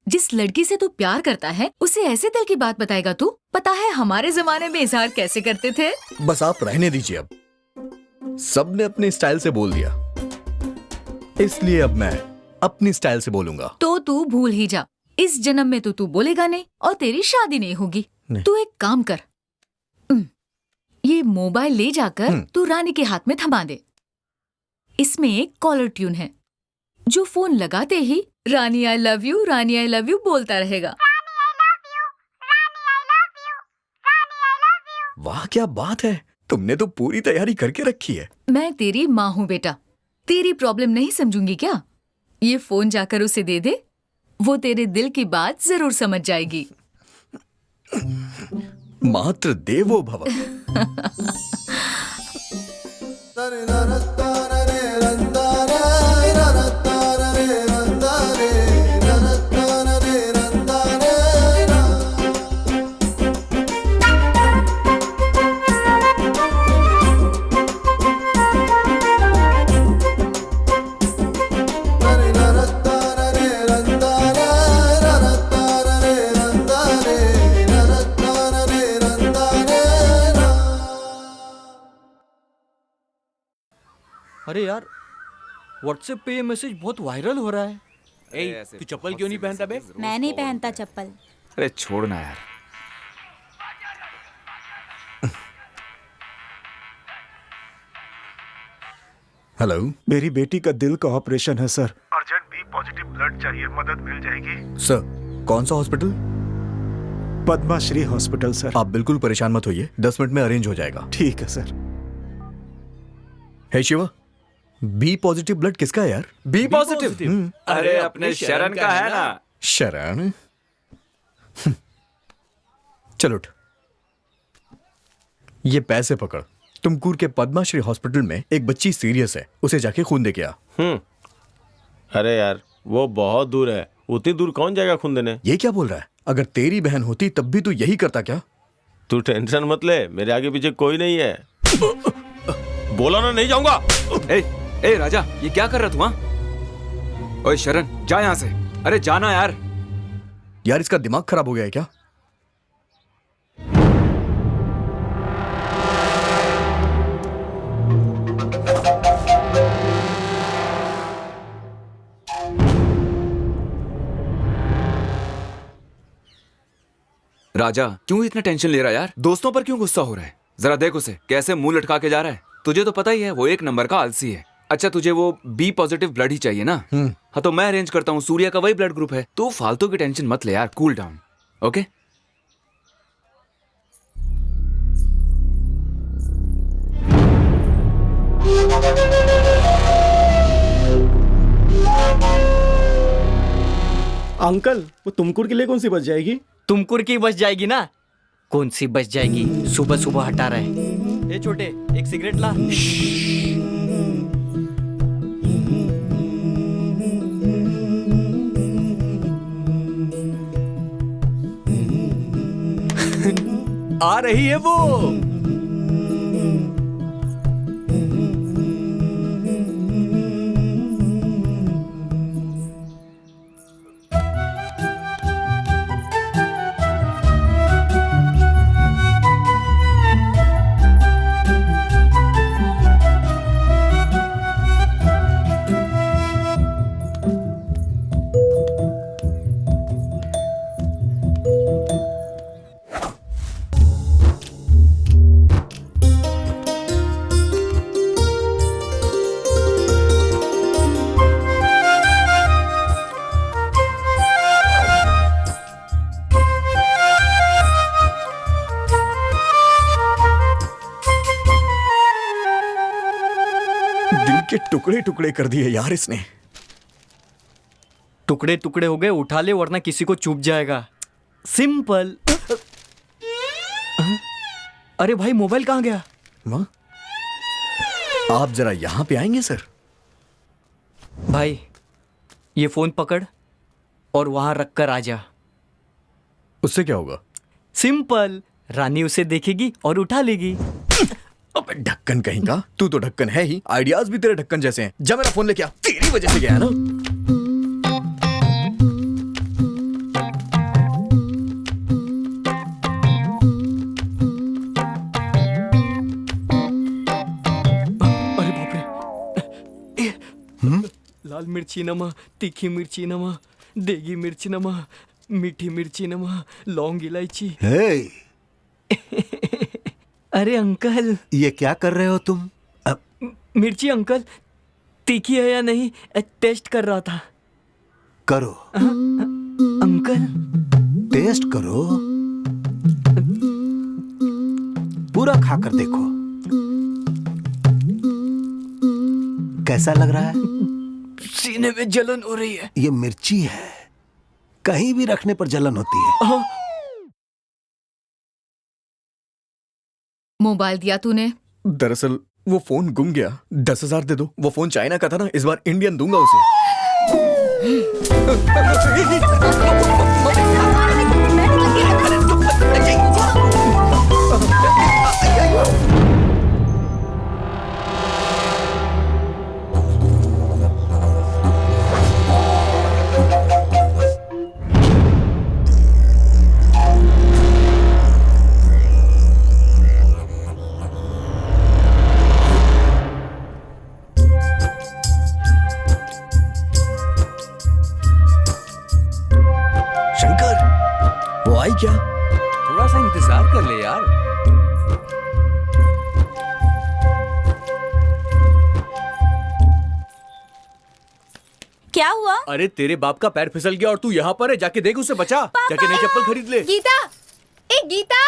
जिस लड़की से तू प्यार करता है उसे ऐसे दिल की बात बताएगा तू? पता है हमारे जमाने में इजहार कैसे करते थे? बस आप रहने दीजिए, अब सबने अपने स्टाइल से बोल दिया, इसलिए अब मैं अपनी स्टाइल से बोलूंगा। तो तू भूल ही जा, इस जन्म में तो तू बोलेगा नहीं और तेरी शादी नहीं होगी। तू एक काम कर, ये मोबाइल ले जाकर तू रानी के हाथ में थमा दे। इसमें एक कॉलर ट्यून है जो फोन लगाते ही Rani I love you, Rani I love you बोलता रहेगा। वाह क्या बात है, तुमने तो पूरी तैयारी करके रखी है। मैं तेरी माँ हूँ बेटा, तेरी प्रॉब्लम नहीं समझूंगी क्या? ये फोन जाकर उसे दे दे, वो तेरे दिल की बात जरूर समझ जाएगी। मात्र देवो भव। अरे यार, व्हाट्सएप पे ये मैसेज बहुत वायरल हो रहा है। ए, तू चप्पल क्यों नहीं पहनता बे? मैं नहीं पहनता चप्पल। अरे छोड़ना यार। हेलो, मेरी बेटी का दिल का ऑपरेशन है sir. Urgent B positive blood चाहिए, मदद मिल जाएगी? सर, कौन सा हॉस्पिटल? Padma Shri hospital sir. आप बिल्कुल परेशान मत होइए, 10 मिनट में अरेंज हो जाएगा। ठीक है सर। हे शिवा, बी पॉजिटिव ब्लड किसका है यार? B positive? अरे अपने शरण का है ना। शरण? चलो उठ, ये पैसे पकड़। तुमकुर के पद्माश्री हॉस्पिटल में एक बच्ची सीरियस है, उसे जाके खून दे के आ। अरे यार वो बहुत दूर है, उतनी दूर कौन जाएगा खून देने? ये क्या बोल रहा है? अगर तेरी बहन होती तब भी तू यही करता क्या? तू टेंशन मत ले, मेरे आगे पीछे कोई नहीं है। बोला ना नहीं जाऊंगा। ए राजा, ये क्या कर रहा तू? हाँ, ओए शरण जा यहाँ से। अरे जाना यार। यार इसका दिमाग खराब हो गया है क्या? राजा क्यों इतना टेंशन ले रहा है यार? दोस्तों पर क्यों गुस्सा हो रहा है? जरा देख उसे कैसे मुंह लटका के जा रहा है। तुझे तो पता ही है वो एक नंबर का आलसी है। अच्छा तुझे वो बी पॉजिटिव ब्लड ही चाहिए ना? हाँ तो मैं अरेंज करता हूँ, सूर्या का वही ब्लड ग्रुप है। तू फालतू की टेंशन मत ले यार, कूल डाउन। ओके अंकल, वो तुमकुर के लिए कौन सी बच जाएगी? तुमकुर की बच जाएगी ना? कौन सी बच जाएगी? सुबह सुबह हटा रहा है। ए छोटे, एक सिगरेट ला। आ रही है वो। के टुकड़े टुकड़े कर दिए यार इसने। टुकड़े टुकड़े हो गए, उठा ले वरना किसी को चुभ जाएगा। सिंपल। अरे भाई मोबाइल कहाँ गया? आप जरा यहां पे आएंगे सर? भाई ये फोन पकड़ और वहां रख कर आ जा। उससे क्या होगा? सिंपल, रानी उसे देखेगी और उठा लेगी। अबे ढक्कन कहीं का, तू तो ढक्कन है ही, आइडियाज भी तेरे ढक्कन जैसे हैं। जा मेरा फोन लेके आ, तेरी वजह से गया है ना। अरे बाप रे। लाल मिर्ची नमा, तीखी मिर्ची नमा, देगी मिर्ची नमा, मीठी मिर्ची नमा, लौंग इलायची। अरे अंकल, ये क्या कर रहे हो तुम? मिर्ची अंकल तीखी है या नहीं टेस्ट कर रहा था। करो अंकल, टेस्ट करो, पूरा खाकर देखो कैसा लग रहा है। सीने में जलन हो रही है। ये मिर्ची है, कहीं भी रखने पर जलन होती है। मोबाइल दिया तूने? दरअसल वो फोन गुम गया। 10,000 दे दो। वो फोन चाइना का था ना, इस बार इंडियन दूंगा उसे। क्या? थोड़ा सा इंतजार कर ले यार। क्या हुआ? अरे तेरे बाप का पैर फिसल गया और तू यहाँ पर है, जाके देख उसे बचा। जाके नई चप्पल खरीद ले। गीता, ए गीता।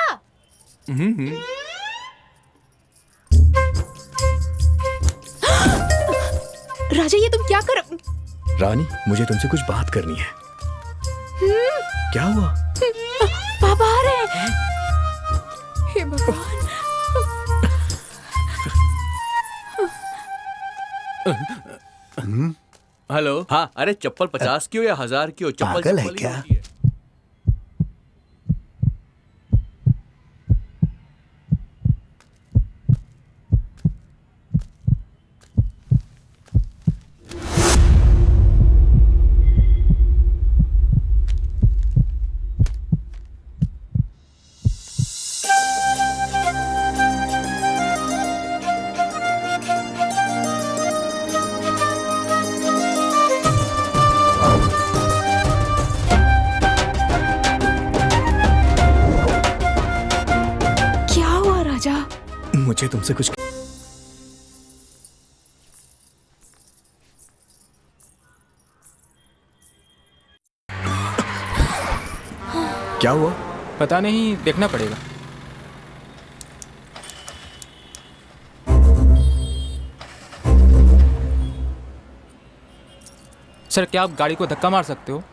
राजा ये तुम क्या कर? रानी मुझे तुमसे कुछ बात करनी है। क्या हुआ? पापा आ रहे हैं। हे भगवान। हेलो। हाँ, अरे चप्पल 50 की हो या 1000 की हो, चप्पल पागल है चप्पल ही क्या? होती है। मुझे तुमसे कुछ क्या हुआ? पता नहीं, देखना पड़ेगा। सर क्या आप गाड़ी को धक्का मार सकते हो?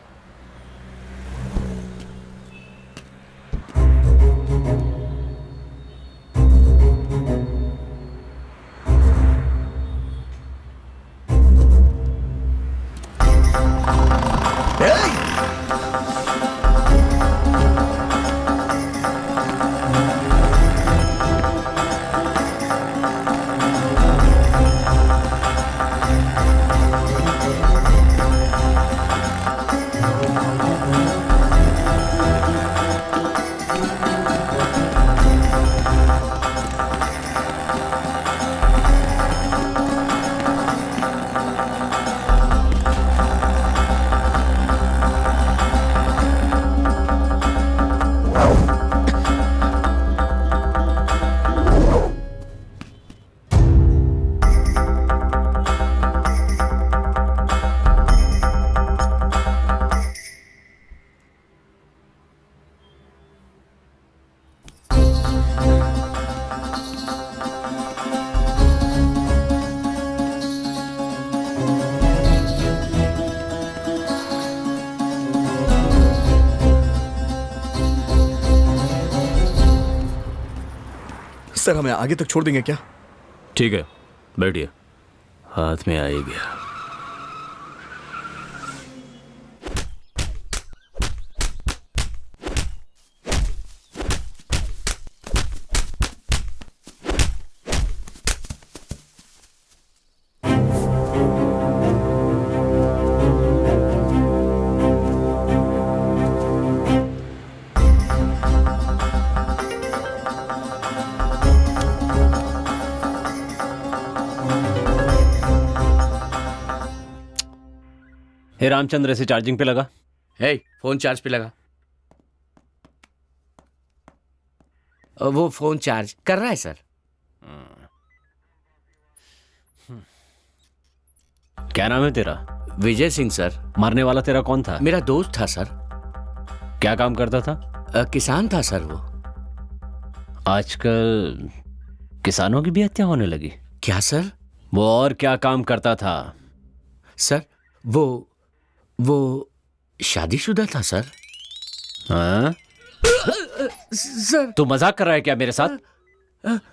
सर हमें आगे तक छोड़ देंगे क्या? ठीक है, बैठिए। हाथ में आ ही गया। हे रामचंद्र, इसे चार्जिंग पे लगा। हे, फोन चार्ज पे लगा। वो फोन चार्ज कर रहा है सर। क्या नाम है तेरा? विजय सिंह सर। मारने वाला तेरा कौन था? मेरा दोस्त था सर। क्या काम करता था? किसान था सर वो। आजकल किसानों की भी हत्या होने लगी। क्या सर? वो और क्या काम करता था? सर वो शादीशुदा था सर। हाँ? सर तू मजाक कर रहा है क्या मेरे साथ?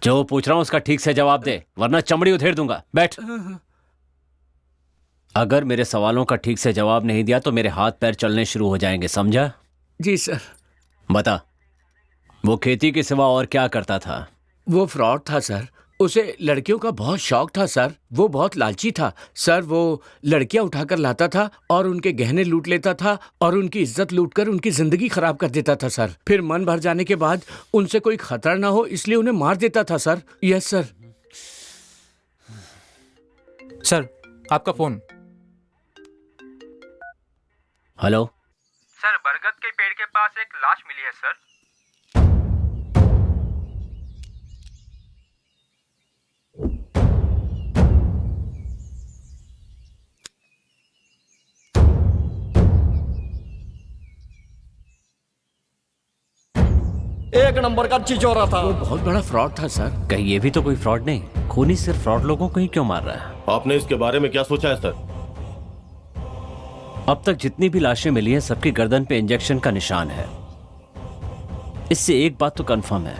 जो पूछ रहा हूं उसका ठीक से जवाब दे, वरना चमड़ी उधेड़ दूंगा। बैठ। अगर मेरे सवालों का ठीक से जवाब नहीं दिया तो मेरे हाथ पैर चलने शुरू हो जाएंगे, समझा? जी सर। बता, वो खेती के सिवा और क्या करता था? वो फ्रॉड था सर। उसे लड़कियों का बहुत शौक था सर। वो बहुत लालची था सर। वो लड़कियां उठाकर लाता था और उनके गहने लूट लेता था और उनकी इज्जत लूटकर उनकी जिंदगी खराब कर देता था सर। फिर मन भर जाने के बाद उनसे कोई खतरा ना हो इसलिए उन्हें मार देता था सर। Yes sir. सर, आपका फोन। हेलो सर, बरगद के पेड़ के पास एक लाश मिली है सर। एक नंबर का चिचोरा था। वो बहुत बड़ा फ्रॉड था सर। कहीं ये भी तो कोई फ्रॉड नहीं? खूनी सिर्फ फ्रॉड लोगों को ही क्यों मार रहा है? आपने इसके बारे में क्या सोचा है सर? अब तक जितनी भी लाशें मिली हैं सबकी गर्दन पे इंजेक्शन का निशान है। इससे एक बात तो कंफर्म है,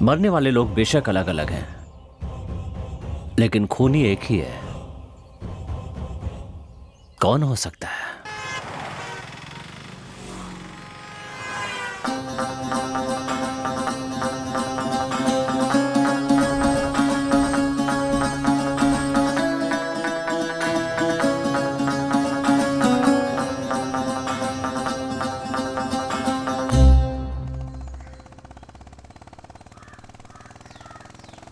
मरने वाले लोग बेशक अलग अलग हैं, लेकिन खूनी एक ही है। कौन हो सकता है?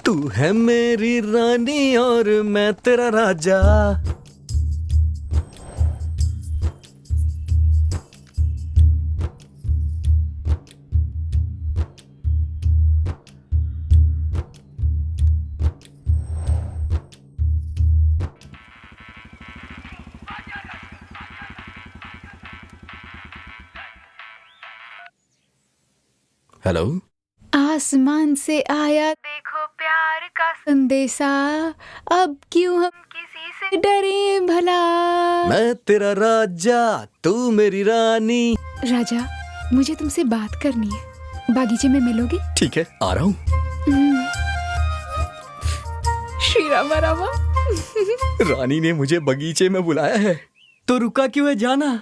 तू है मेरी रानी और मैं तेरा राजा। हेलो। आसमान से आया देखो प्यार का संदेशा, अब क्यों हम किसी से डरे भला। मैं तेरा राजा, तू मेरी रानी। राजा, मुझे तुमसे बात करनी है। बागीचे में मिलोगे? ठीक है, आ रहा हूँ। श्री रामा रामा। रानी ने मुझे बगीचे में बुलाया है, तो रुका क्यों है? जाना।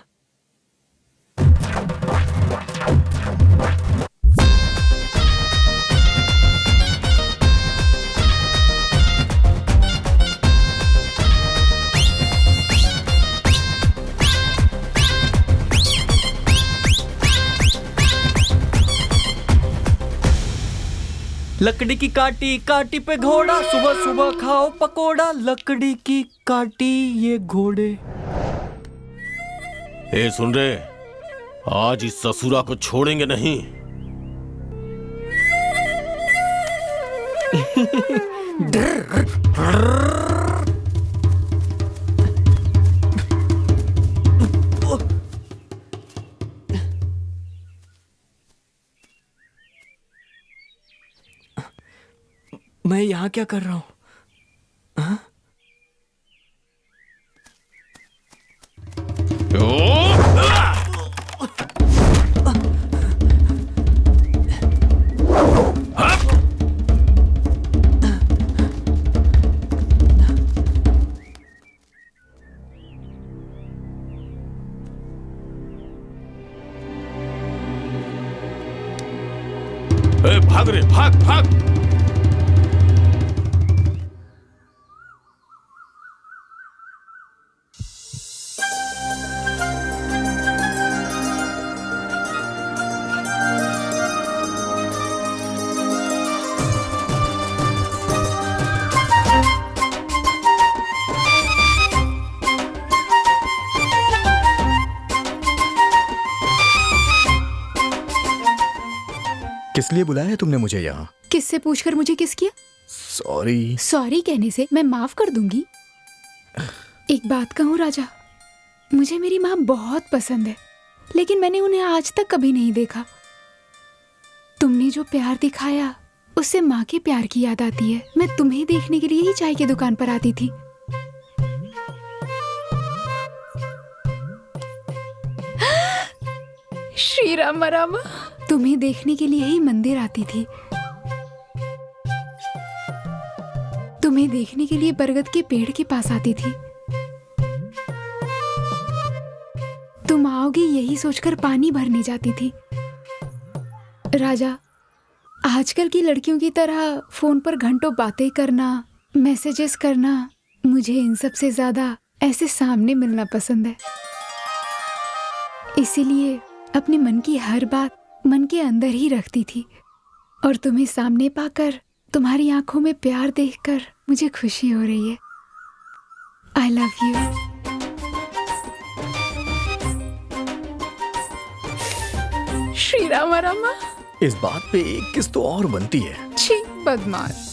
लकड़ी की काटी काटी पे घोड़ा, सुबह सुबह खाओ पकोड़ा। लकड़ी की काटी ये घोड़े। ए सुन रे, आज इस ससुरा को छोड़ेंगे नहीं। मैं यहाँ क्या कर रहा हूँ? भाग रे, भाग भाग। किस लिए बुलाया है तुमने मुझे यहाँ? किससे पूछकर मुझे किस किया? सॉरी। सॉरी कहने से मैं माफ कर दूंगी। एक बात कहूँ राजा, मुझे मेरी माँ बहुत पसंद है, लेकिन मैंने उन्हें आज तक कभी नहीं देखा। तुमने जो प्यार दिखाया उससे माँ के प्यार की याद आती है। मैं तुम्हें देखने के लिए ही चाय की दुकान पर आती थी। श्री राम रामा, तुम्हें देखने के लिए ही मंदिर आती थी। तुम्हें देखने के लिए बरगद के पेड़ के पास आती थी। तुम आओगे यही सोचकर पानी भरने जाती थी। राजा, आजकल की लड़कियों की तरह फोन पर घंटों बातें करना, मैसेजेस करना, मुझे इन सब से ज्यादा ऐसे सामने मिलना पसंद है। इसीलिए अपने मन की हर बात मन के अंदर ही रखती थी, और तुम्हें सामने पाकर, तुम्हारी आंखों में प्यार देखकर मुझे खुशी हो रही है। आई लव यू। श्री रामा रामा। इस बात पे एक किस तो और बनती है। छी, बदमाश।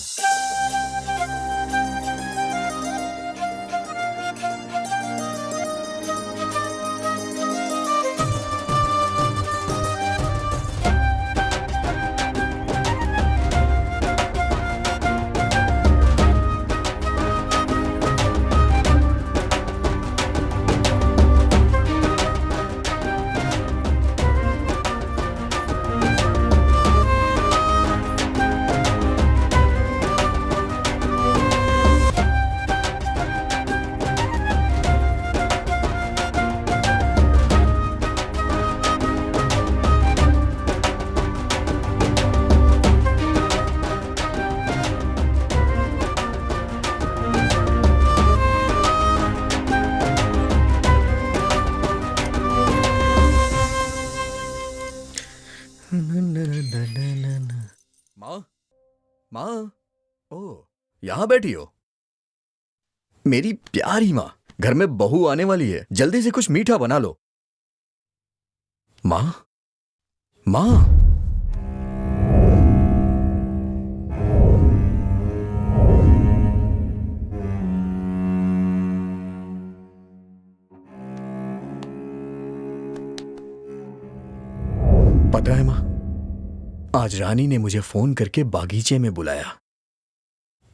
माँ, ओ, यहाँ बैठी हो? मेरी प्यारी माँ, घर में बहू आने वाली है, जल्दी से कुछ मीठा बना लो। माँ, माँ। पता है माँ, आज रानी ने मुझे फोन करके बागीचे में बुलाया।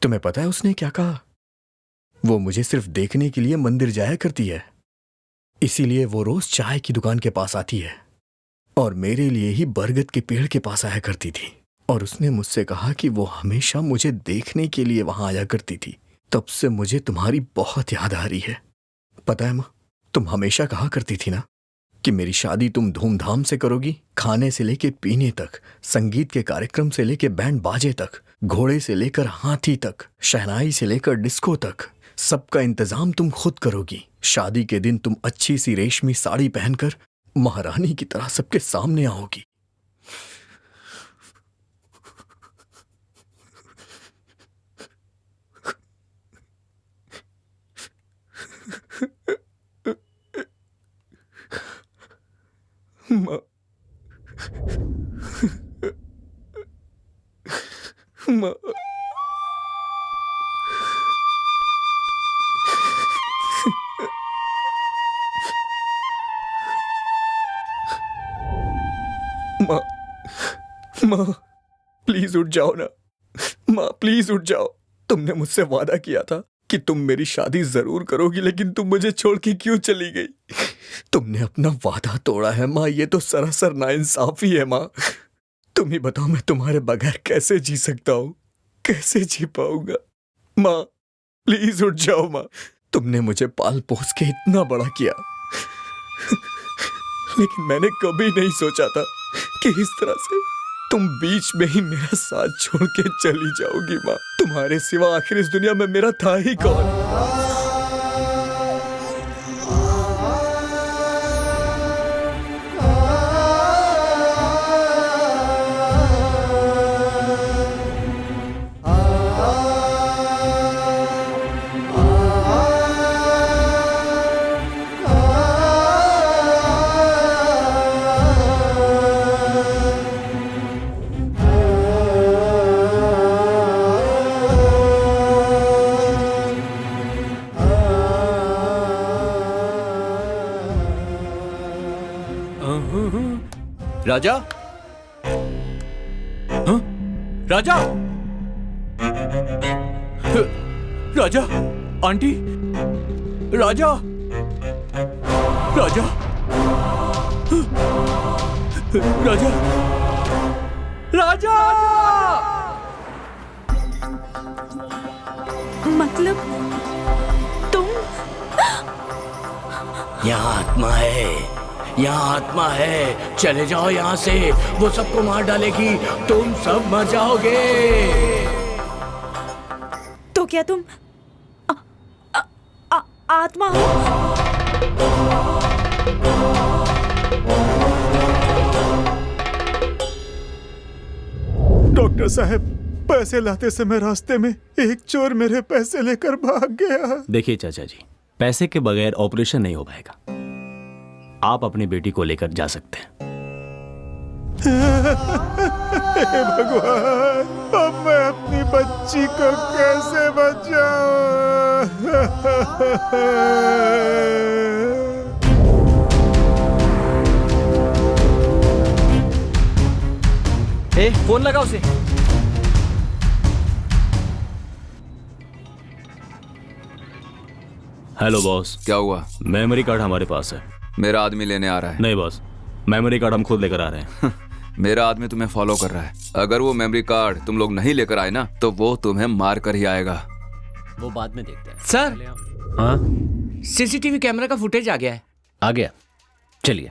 तुम्हें पता है उसने क्या कहा? वो मुझे सिर्फ देखने के लिए मंदिर जाया करती है, इसीलिए वो रोज चाय की दुकान के पास आती है, और मेरे लिए ही बरगद के पेड़ के पास आया करती थी। और उसने मुझसे कहा कि वो हमेशा मुझे देखने के लिए वहां आया करती थी। तब से मुझे तुम्हारी बहुत याद आ रही है। पता है माँ, तुम हमेशा कहा करती थी ना कि मेरी शादी तुम धूमधाम से करोगी, खाने से लेके पीने तक, संगीत के कार्यक्रम से लेके बैंड बाजे तक, घोड़े से लेकर हाथी तक, शहनाई से लेकर डिस्को तक, सबका इंतजाम तुम खुद करोगी। शादी के दिन तुम अच्छी सी रेशमी साड़ी पहनकर महारानी की तरह सबके सामने आओगी। माँ, माँ, माँ, माँ, प्लीज उठ जाओ ना। माँ, प्लीज उठ जाओ। तुमने मुझसे वादा किया था कि तुम मेरी शादी जरूर करोगी, लेकिन तुम मुझे छोड़ के क्यों चली गई? तुमने अपना वादा तोड़ा है माँ, ये तो सरासर नाइंसाफी है माँ। तुम ही बताओ, मैं तुम्हारे बगैर कैसे जी सकता हूँ, कैसे जी पाऊंगा? माँ, प्लीज उठ जाओ माँ। तुमने मुझे पाल पोस के इतना बड़ा किया, लेकिन मैंने कभी नहीं सोचा था कि इस तरह से तुम बीच में ही मेरा साथ छोड़ के चली जाओगी माँ। तुम्हारे सिवा आखिर इस दुनिया में मेरा था ही कौन? राजा, हाँ? राजा, राजा, आंटी, राजा, राजा, राजा, राजा। मतलब तुम? यहाँ आत्मा है, यहाँ आत्मा है। चले जाओ यहाँ से, वो सबको मार डालेगी, तुम सब मर जाओगे। तो क्या तुम आत्मा हो? डॉक्टर साहब, पैसे लाते समय रास्ते में एक चोर मेरे पैसे लेकर भाग गया। देखिए चाचा जी, पैसे के बगैर ऑपरेशन नहीं हो पाएगा। आप अपनी बेटी को लेकर जा सकते हैं। हे भगवान, अब मैं अपनी बच्ची को कैसे बचाऊं? फोन लगा उसे। Hello boss. क्या हुआ? मेमोरी कार्ड हमारे पास है। मेरा आदमी लेने आ रहा है। नहीं बॉस, मेमोरी कार्ड हम खुद लेकर आ रहे हैं। मेरा आदमी तुम्हें फॉलो कर रहा है। अगर वो मेमोरी कार्ड तुम लोग नहीं लेकर आए ना, तो वो तुम्हें मार कर ही आएगा। वो बाद में देखते हैं। सर, हाँ, सीसीटीवी कैमरा का फुटेज आ गया है। आ गया, चलिए।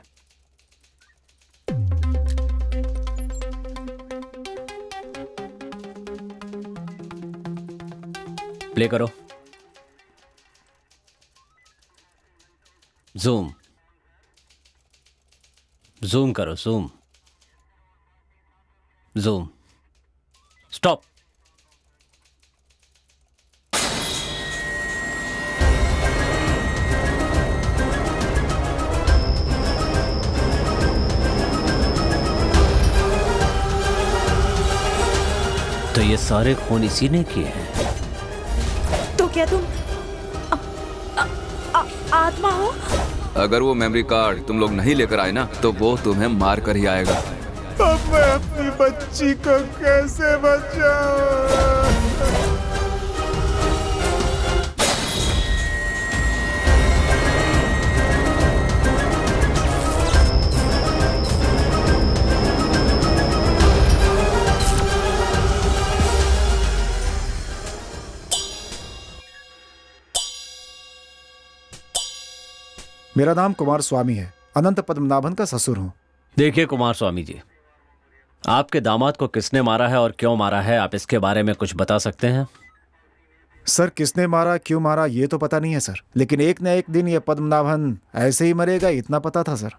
प्ले करो। जूम जूम करो, जूम जूम। स्टॉप। तो ये सारे खून इसी ने किए हैं। तो क्या तुम आत्मा हो? अगर वो मेमोरी कार्ड तुम लोग नहीं लेकर आए ना, तो वो तुम्हें मार कर ही आएगा। अब मैं अपनी बच्ची को कैसे बचाऊं? मेरा नाम कुमार स्वामी है, अनंत पद्मनाभन का ससुर हूं। देखिए कुमार स्वामी जी, आपके दामाद को किसने मारा है और क्यों मारा है, आप इसके बारे में कुछ बता सकते हैं? सर, किसने मारा, क्यों मारा, ये तो पता नहीं है सर, लेकिन एक न एक दिन ये पद्मनाभन ऐसे ही मरेगा, इतना पता था सर।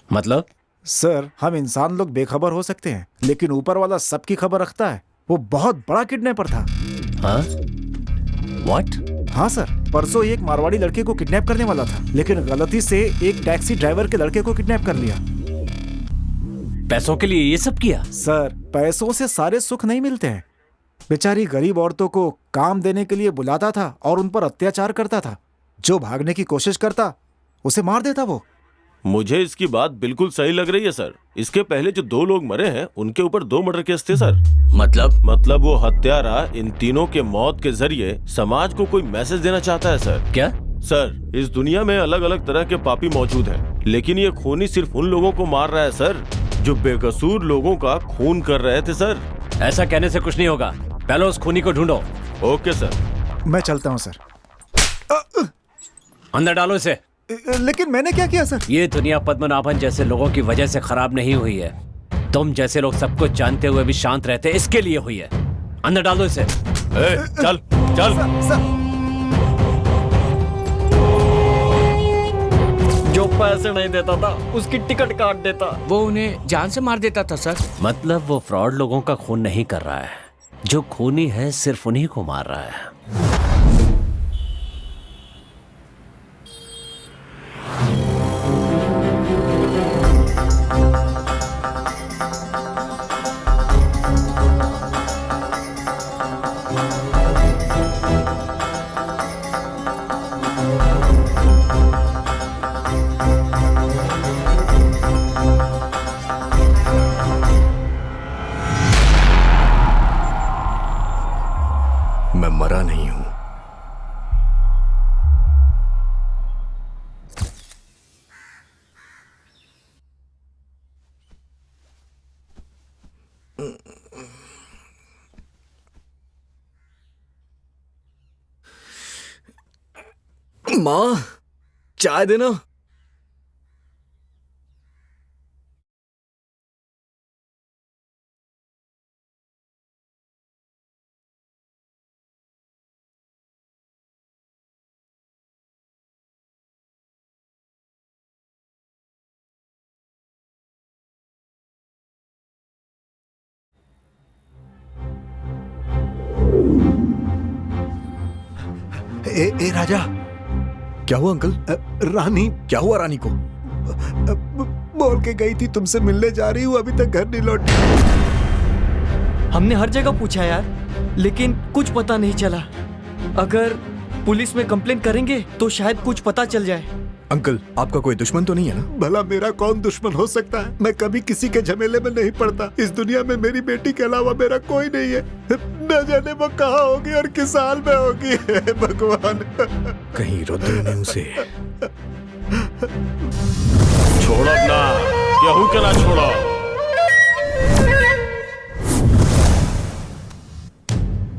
मतलब? सर, हम इंसान लोग बेखबर हो सकते हैं, लेकिन ऊपर वाला सबकी खबर रखता है। वो बहुत बड़ा किडनैपर था। हाँ? What? हाँ सर, परसों एक मारवाड़ी लड़के को किडनैप करने वाला था, लेकिन गलती से एक टैक्सी ड्राइवर के लड़के को किडनैप कर लिया। पैसों के लिए ये सब किया? सर, पैसों से सारे सुख नहीं मिलते हैं। बेचारी गरीब औरतों को काम देने के लिए बुलाता था और उन पर अत्याचार करता था। जो भागने की कोशिश करता उसे मार देता वो। मुझे इसकी बात बिल्कुल सही लग रही है सर। इसके पहले जो 2 लोग मरे हैं, उनके ऊपर 2 मर्डर केस थे सर। मतलब वो हत्यारा इन तीनों के मौत के जरिए समाज को कोई मैसेज देना चाहता है सर। क्या? सर, इस दुनिया में अलग अलग तरह के पापी मौजूद हैं, लेकिन ये खूनी सिर्फ उन लोगों को मार रहा है सर जो बेकसूर लोगों का खून कर रहे थे सर। ऐसा कहने से कुछ नहीं होगा, पहले उस खूनी को ढूंढो। Okay sir. मैं चलता हूँ सर। अंदर डालो इसे। लेकिन मैंने क्या किया सर? ये दुनिया पद्मनाभन जैसे लोगों की वजह से खराब नहीं हुई है। तुम जैसे लोग सब कुछ जानते हुए भी शांत रहते, इसके लिए हुई है। अंदर डालो इसे। चल चल। जो पैसे नहीं देता था उसकी टिकट काट देता। वो उन्हें जान से मार देता था सर। मतलब वो फ्रॉड लोगों का खून नहीं कर रहा है, जो खूनी है सिर्फ उन्हीं को मार रहा है। मैं मरा नहीं हूं। माँ, चाय देना। ए राजा, क्या हुआ अंकल? रानी। क्या हुआ रानी को? बोल के गई थी तुमसे मिलने जा रही हूँ, अभी तक घर नहीं लौटी। हमने हर जगह पूछा यार, लेकिन कुछ पता नहीं चला। अगर पुलिस में कंप्लेंट करेंगे तो शायद कुछ पता चल जाए। अंकल, आपका कोई दुश्मन तो नहीं है ना? भला मेरा कौन दुश्मन हो सकता है? मैं कभी किसी के झमेले में नहीं पड़ता। इस दुनिया में मेरी बेटी के अलावा मेरा कोई नहीं है। न जाने वो कहाँ होगी और किस हाल में होगी। भगवान, कहीं रुद्र ने उसे छोड़ो ना, केहू के ना छोड़ो।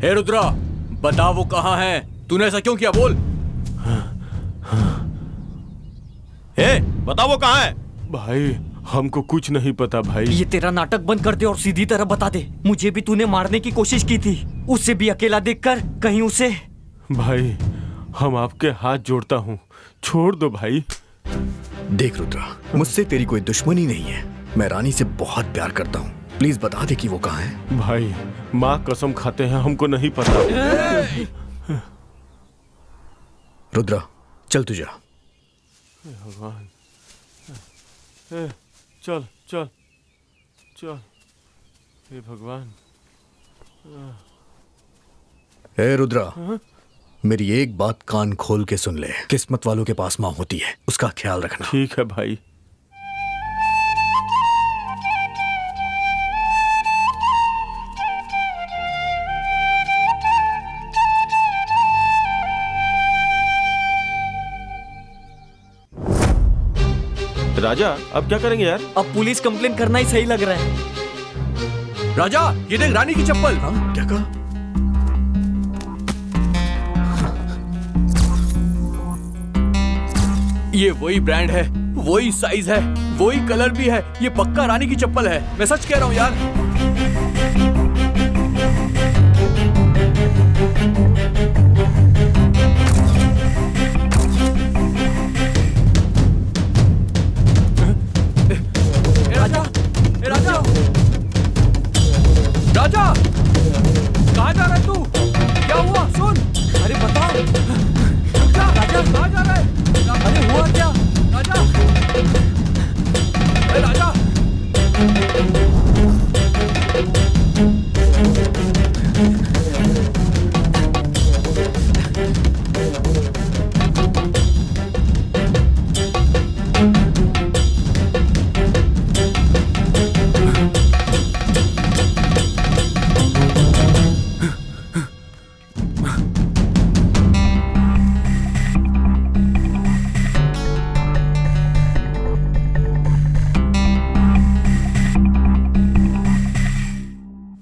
हे रुद्रा, बता वो कहाँ है? तूने ऐसा क्यों किया? बोल। बता वो कहाँ है? भाई हमको कुछ नहीं पता भाई। ये तेरा नाटक बंद कर दे और सीधी तरह बता दे। मुझे भी तूने मारने की कोशिश की थी, उससे भी अकेला देखकर कहीं उसे। भाई हम आपके हाथ जोड़ता हूँ, छोड़ दो भाई। देख रुद्रा, मुझसे तेरी कोई दुश्मनी नहीं है। मैं रानी से बहुत प्यार करता हूँ। प्लीज बता दे कि वो कहाँ है। भाई माँ कसम खाते हैं, हमको नहीं पता। रुद्रा चल तू जा। भगवान, चल चल चल। हे भगवान। हे रुद्रा, मेरी एक बात कान खोल के सुन ले। किस्मत वालों के पास माँ होती है, उसका ख्याल रखना। ठीक है भाई। राजा अब क्या करेंगे यार? अब पुलिस कंप्लेन करना ही सही लग रहा है। राजा, ये देख रानी की चप्पल। क्या कहा? ये वही ब्रांड है, वही साइज है, वही कलर भी है। ये पक्का रानी की चप्पल है, मैं सच कह रहा हूँ यार। राजा, कहाँ जा रहा है तू? क्या हुआ? सुन, अरे बता। रुक जा, राजा कहाँ जा रहा है? अरे हुआ क्या? राजा, अरे राजा।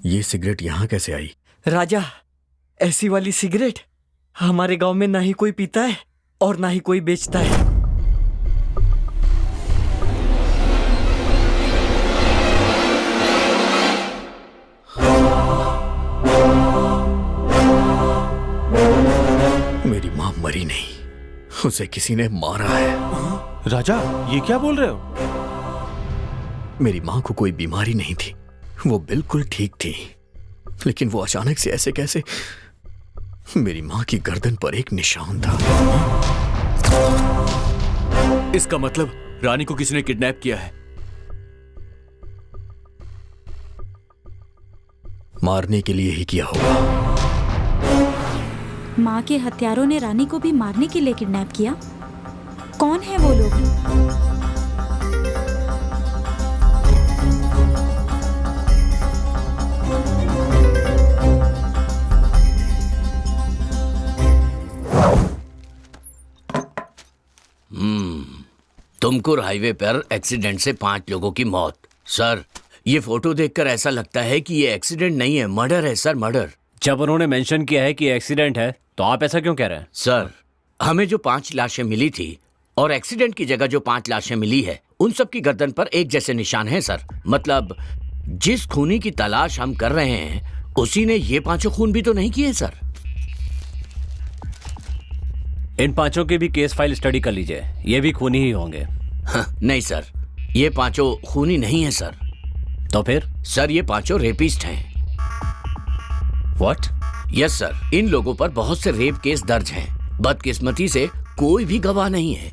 ये सिगरेट यहाँ कैसे आई? राजा, ऐसी वाली सिगरेट हमारे गांव में ना ही कोई पीता है और ना ही कोई बेचता है। मेरी माँ मरी नहीं, उसे किसी ने मारा है। राजा ये क्या बोल रहे हो? मेरी माँ को कोई बीमारी नहीं थी, वो बिल्कुल ठीक थी, लेकिन वो अचानक से ऐसे कैसे? मेरी माँ की गर्दन पर एक निशान था। इसका मतलब रानी को किसी ने किडनैप किया है। मारने के लिए ही किया होगा। माँ के हत्यारों ने रानी को भी मारने के लिए किडनैप किया। कौन है वो लोग? तुमकुर हाईवे पर एक्सीडेंट से 5 लोगों की मौत। सर, ये फोटो देखकर ऐसा लगता है कि ये एक्सीडेंट नहीं है, मर्डर है सर, मर्डर। जब उन्होंने मेंशन किया है कि एक्सीडेंट है तो आप ऐसा क्यों कह रहे हैं? सर, हमें जो 5 लाशें मिली थी और एक्सीडेंट की जगह जो 5 लाशें मिली है, उन सब की गर्दन पर एक जैसे निशान हैं सर। मतलब जिस खूनी की तलाश हम कर रहे हैं उसी ने ये 5 खून भी तो नहीं किए सर। इन 5 की भी केस फाइल स्टडी कर लीजिए, ये भी खूनी ही होंगे। नहीं सर, ये 5 खूनी नहीं है सर। तो फिर? सर, ये 5 रेपिस्ट हैं। व्हाट? यस सर, इन लोगों पर बहुत से रेप केस दर्ज हैं। बदकिस्मती से कोई भी गवाह नहीं है।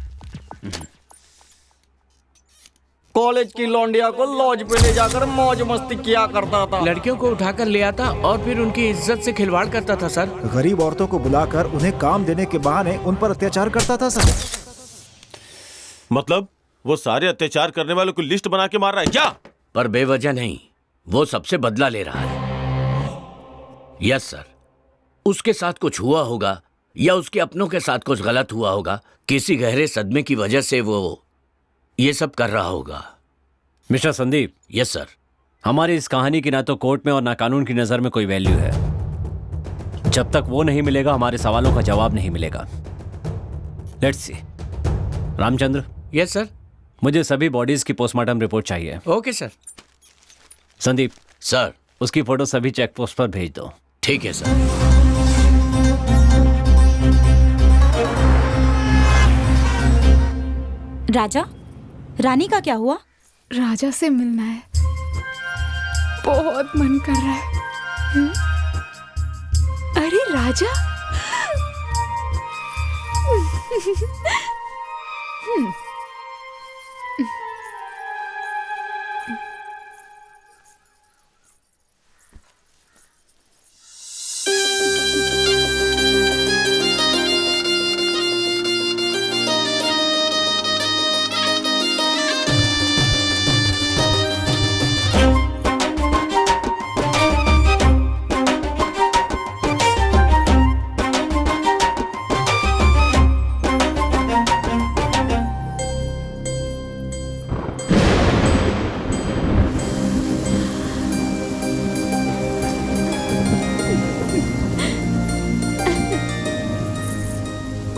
कॉलेज की लौंडिया को लॉज पे ले जाकर मौज मस्ती किया करता था। लड़कियों को उठाकर ले आता और फिर उनकी इज्जत से खिलवाड़ करता था सर। गरीब औरतों को बुलाकर उन्हें काम देने के बहाने उन पर अत्याचार करता था सर। मतलब वो सारे अत्याचार करने वालों को लिस्ट बना के मार रहा है क्या? पर बेवजह नहीं, वो सबसे बदला ले रहा है। यस सर, उसके साथ कुछ हुआ होगा या उसके अपनों के साथ कुछ गलत हुआ होगा। किसी गहरे सदमे की वजह से वो ये सब कर रहा होगा। मिस्टर संदीप। Yes sir. हमारी इस कहानी की ना तो कोर्ट में और ना कानून की नजर में कोई वैल्यू है। जब तक वो नहीं मिलेगा हमारे सवालों का जवाब नहीं मिलेगा। Let's see. Ramchandra. Yes sir. मुझे सभी बॉडीज की पोस्टमार्टम रिपोर्ट चाहिए। Okay sir. संदीप। सर। उसकी फोटो सभी चेक पोस्ट पर भेज दो। ठीक है सर। राजा, रानी का क्या हुआ? राजा से मिलना है, बहुत मन कर रहा है। अरे राजा।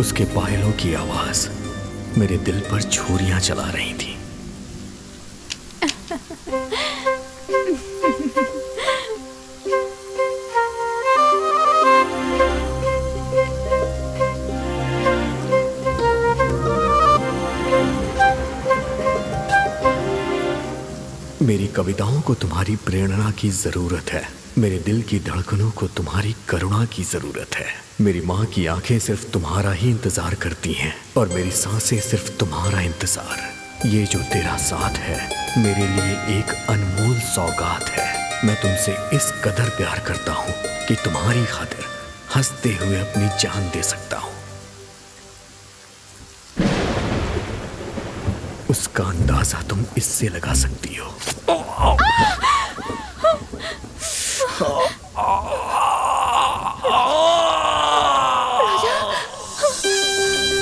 उसके पायलों की आवाज मेरे दिल पर छुरियां चला रही थी। मेरी कविताओं को तुम्हारी प्रेरणा की जरूरत है। मेरे दिल की धड़कनों को तुम्हारी करुणा की जरूरत है। मेरी माँ की आंखें सिर्फ तुम्हारा ही इंतजार करती हैं और मेरी सांसें सिर्फ तुम्हारा इंतजार। ये जो तेरा साथ है मेरे लिए एक अनमोल सौगात है। मैं तुमसे इस कदर प्यार करता हूँ कि तुम्हारी खातिर हंसते हुए अपनी जान दे सकता हूँ। उसका अंदाजा तुम इससे लगा सकती हो।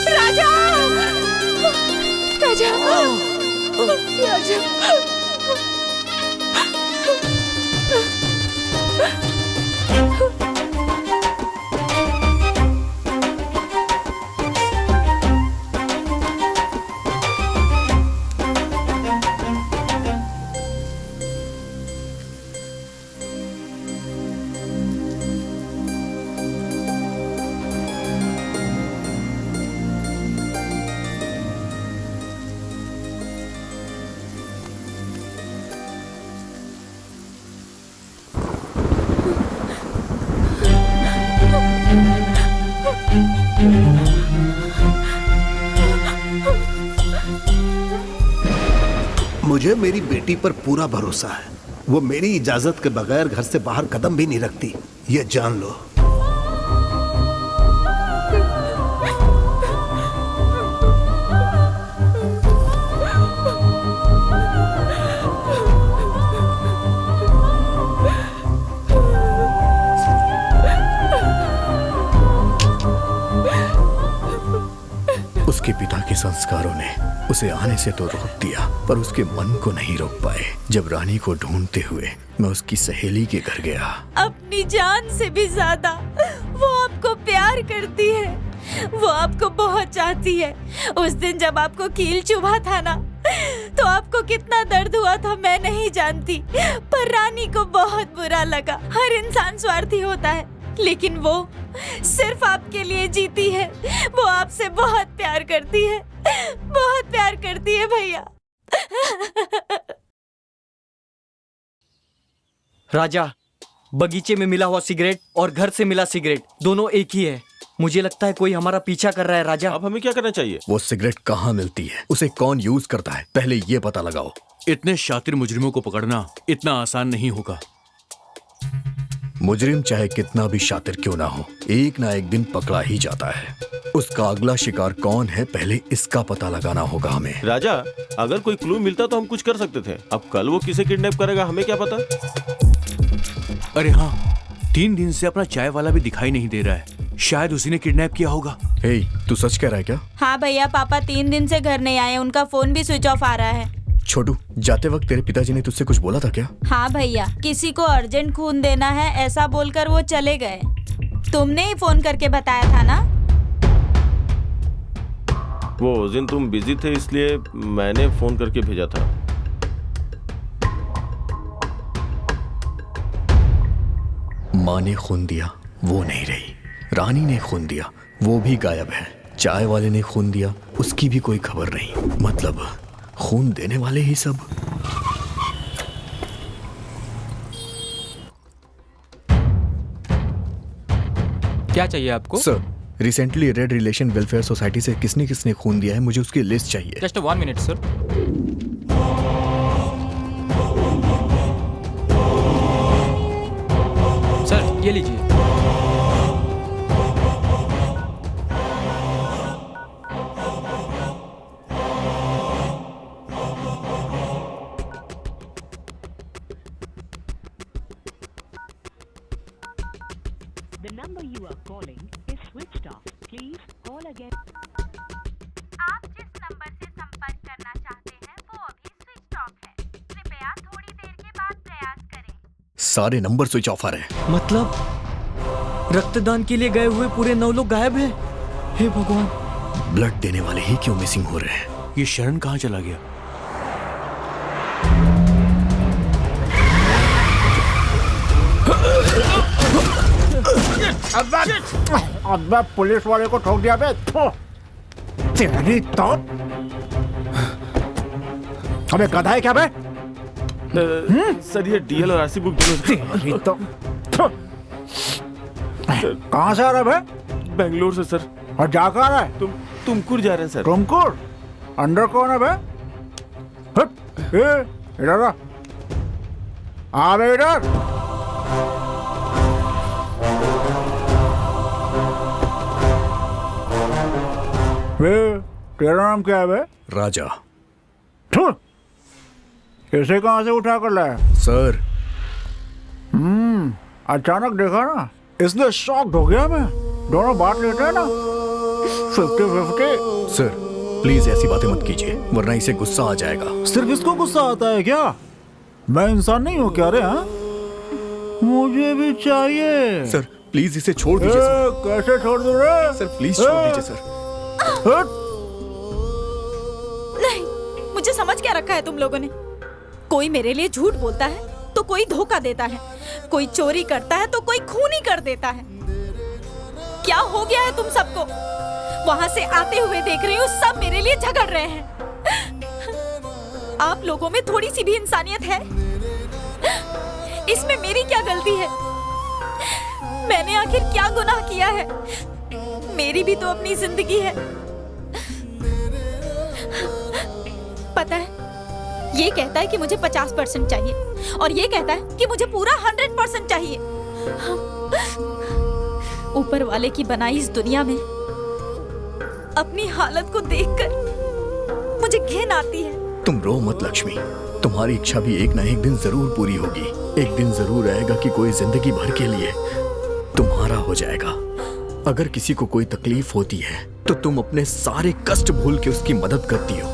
राजा, राजा, राजा, मुझे मेरी बेटी पर पूरा भरोसा है। वो मेरी इजाजत के बगैर घर से बाहर कदम भी नहीं रखती, ये जान लो। उसके पिता के संस्कारों ने उसे आने से तो रोक दिया, पर उसके मन को नहीं रोक पाए। जब रानी को ढूंढते हुए मैं उसकी सहेली के घर गया। अपनी जान से भी ज्यादा वो आपको प्यार करती है, वो आपको बहुत चाहती है। उस दिन जब आपको कील चुभा था ना, तो आपको कितना दर्द हुआ था मैं नहीं जानती, पर रानी को बहुत बुरा लगा। हर इंसान स्वार्थी होता है, लेकिन वो सिर्फ आपके लिए जीती है। वो आपसे बहुत प्यार करती है, बहुत प्यार करती है भैया। राजा, बगीचे में मिला हुआ सिगरेट और घर से मिला सिगरेट दोनों एक ही है। मुझे लगता है कोई हमारा पीछा कर रहा है। राजा, अब हमें क्या करना चाहिए? वो सिगरेट कहाँ मिलती है, उसे कौन यूज करता है, पहले ये पता लगाओ। इतने शातिर मुजरिमों को पकड़ना इतना आसान नहीं होगा। मुजरिम चाहे कितना भी शातिर क्यों ना हो, एक ना एक दिन पकड़ा ही जाता है। उसका अगला शिकार कौन है, पहले इसका पता लगाना होगा हमें। राजा, अगर कोई क्लू मिलता तो हम कुछ कर सकते थे। अब कल वो किसे किडनैप करेगा हमें क्या पता। अरे हाँ, 3 दिन से अपना चाय वाला भी दिखाई नहीं दे रहा है। शायद उसी ने किडनैप किया होगा। हे, तू सच कह रहा है क्या? हाँ भैया, पापा 3 दिन से घर नहीं आए, उनका फोन भी स्विच ऑफ आ रहा है। छोटू, जाते वक्त तेरे पिताजी ने तुझसे कुछ बोला था क्या? हाँ भैया, किसी को अर्जेंट खून देना है ऐसा बोलकर वो चले गए। तुमने ही फोन करके बताया था ना? वो उस दिन तुम बिजी थे इसलिए मैंने फोन करके भेजा था। माँ ने खून दिया, वो नहीं रही। रानी ने खून दिया, वो भी गायब है। चाय वाले ने खून दिया, उसकी भी कोई खबर नहीं। मतलब खून देने वाले ही सब। क्या चाहिए आपको? Sir, recently red relation welfare society से किसने किसने खून दिया है, मुझे उसकी लिस्ट चाहिए। Just 1 minute sir. सर ये लीजिए। The number you are calling is switched off. Please call again. आप जिस नंबर से संपर्क करना चाहते हैं वो अभी स्विच ऑफ है। कृपया थोड़ी देर के बाद प्रयास करें। सारे नंबर स्विच ऑफ आ रहे हैं। मतलब रक्तदान के लिए गए हुए पूरे 9 लोग गायब हैं। हे भगवान, ब्लड देने वाले ही क्यों मिसिंग हो रहे हैं? ये शरण कहाँ चला गया? अबे पुलिस वाले को ठोक दिया बे। तेरी तो अबे गधा है क्या बे? सर ये डीएल और आरसी बुक तेरी तो कहाँ से आ रहा है बे? बेंगलोर से सर। और जा कहाँ रहा है? तुमकुर जा रहे हैं सर। तुमकुर? अंदर कौन है बे? इधर आ बे, इधर। तेरा नाम क्या है बे? राजा। इसे कहाँ से उठा कर लाया? सर। अचानक देखा ना, इसलिए शॉक्ड हो गया मैं। दोनों बात लेते हैं ना 50-50। सर प्लीज ऐसी बातें मत कीजिए, वरना इसे गुस्सा आ जाएगा। सिर्फ इसको गुस्सा आता है क्या? मैं इंसान नहीं हूँ क्या रे? हाँ, मुझे भी चाहिए। सर प्लीज इसे छोड़ दीजिए। कैसे छोड़ दूँ रे? सर प्लीज छोड़ दीजिए सर। नहीं, मुझे समझ क्या रखा है तुम लोगों ने? कोई मेरे लिए झूठ बोलता है तो कोई धोखा देता है, कोई चोरी करता है तो कोई खून ही कर देता है। क्या हो गया है तुम सबको? वहां से आते हुए देख रही हूँ सब मेरे लिए झगड़ रहे हैं। आप लोगों में थोड़ी सी भी इंसानियत है? इसमें मेरी क्या गलती है? मैंने आखिर क्या गुनाह किया है? मेरी भी तो अपनी जिंदगी है। पता है, ये कहता है कि मुझे 50% चाहिए और ये कहता है कि मुझे पूरा 100% चाहिए। ऊपर वाले की बनाई इस दुनिया में अपनी हालत को देखकर मुझे घिन आती है। तुम रो मत लक्ष्मी, तुम्हारी इच्छा भी एक ना एक दिन जरूर पूरी होगी। एक दिन जरूर आएगा कि कोई जिंदगी भर के लिए तुम्हारा हो जाएगा। अगर किसी को कोई तकलीफ होती है तो तुम अपने सारे कष्ट भूल के उसकी मदद करती हो।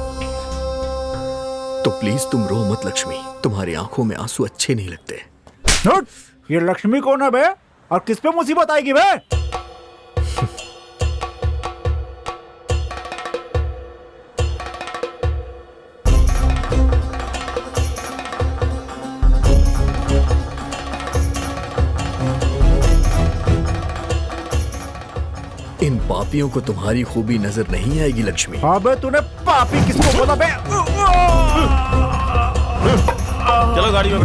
तो प्लीज तुम रो मत लक्ष्मी, तुम्हारी आंखों में आंसू अच्छे नहीं लगते। ये लक्ष्मी कौन है बे? और किस पे मुसीबत आएगी बे? इन पापियों को तुम्हारी खूबी नजर नहीं आएगी लक्ष्मी। अबे तूने पापी किसको बोला बे? चलो गाड़ी में।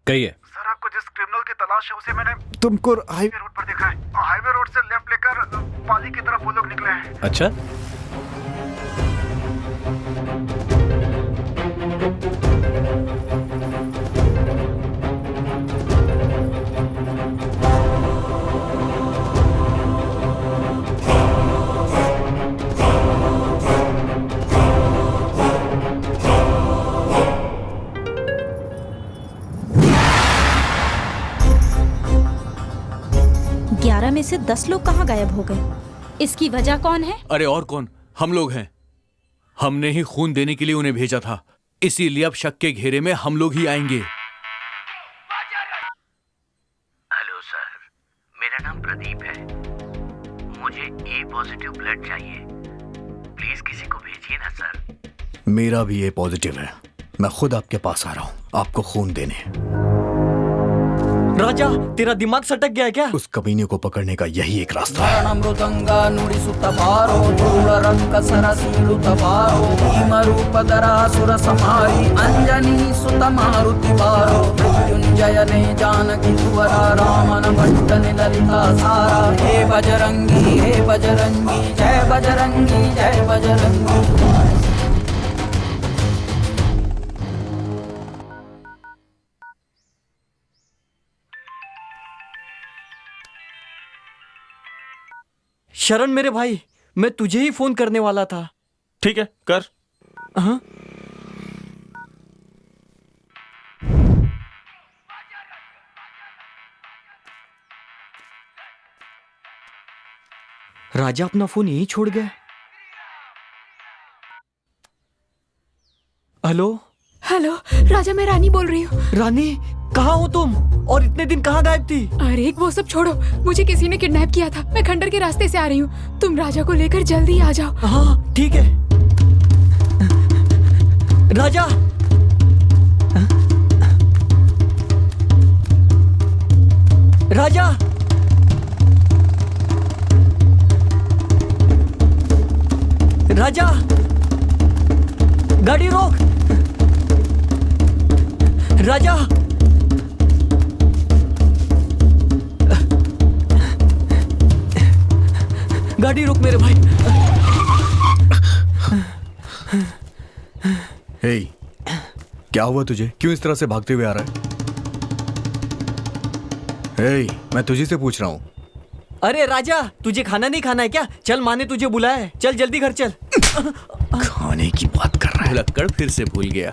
कहिए। सर आपको जिस क्रिमिनल की तलाश है उसे मैंने तुमको हाईवे रोड पर देखा है। हाईवे रोड से लेफ्ट लेकर पाली की तरफ वो लोग निकले हैं। अच्छा, में से 10 लोग कहाँ गायब हो गए? इसकी वजह कौन है? अरे और कौन, हम लोग हैं। हमने ही खून देने के लिए उन्हें भेजा था, इसीलिए अब शक के घेरे में हम लोग ही आएंगे। हेलो सर, मेरा नाम प्रदीप है। मुझे ए पॉजिटिव ब्लड चाहिए, प्लीज किसी को भेजिए ना सर। मेरा भी ए पॉजिटिव है, मैं खुद आपके पास आ रहा हूँ आपको खून देने। राजा, तेरा दिमाग सटक गया है क्या? उस कमीने को पकड़ने का यही एक रास्ता है। अंजनी सुत मारुति बारो मृत्युंजय ने जानकी तुवरा रामन भट्ट ललिता सारा। हे बजरंगी जय बजरंगी जय बजरंगी। शरण मेरे भाई, मैं तुझे ही फोन करने वाला था। ठीक है, कर। हाँ? राजा अपना फोन यहीं छोड़ गया। हेलो हेलो, राजा मैं रानी बोल रही हूँ। रानी, कहाँ हो तुम और इतने दिन कहाँ गायब थी? अरे वो सब छोड़ो, मुझे किसी ने किडनैप किया था। मैं खंडर के रास्ते से आ रही हूँ, तुम राजा को लेकर जल्दी आ जाओ। हाँ ठीक है। राजा, राजा, राजा, गाड़ी रोक। राजा, गाड़ी रोक मेरे भाई। हे, क्या हुआ तुझे? क्यों इस तरह से भागते हुए आ रहा है? हे, मैं तुझे से पूछ रहा हूँ। अरे राजा, तुझे खाना नहीं खाना है क्या? चल, माँ ने तुझे बुलाया है, चल जल्दी घर चल। खाने की बात कर रहा है। भुलक्कड़ फिर से भूल गया।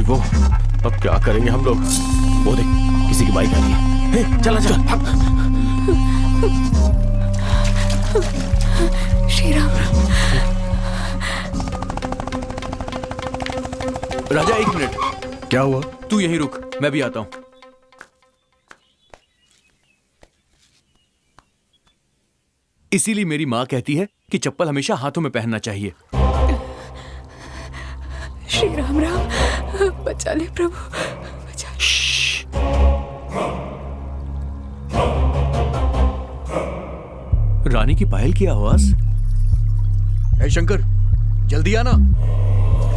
वो अब क्या करेंगे हम लोग? वो देख, किसी की बाइक आ रही है। चला चल, भाग। श्री राम। राजा 1 मिनट। क्या हुआ? तू यहीं रुक, मैं भी आता हूं। इसीलिए मेरी माँ कहती है कि चप्पल हमेशा हाथों में पहनना चाहिए। श्री राम राम, बचा ले प्रभु, बचा ले। रानी की पायल की आवाज। ए शंकर, जल्दी आना।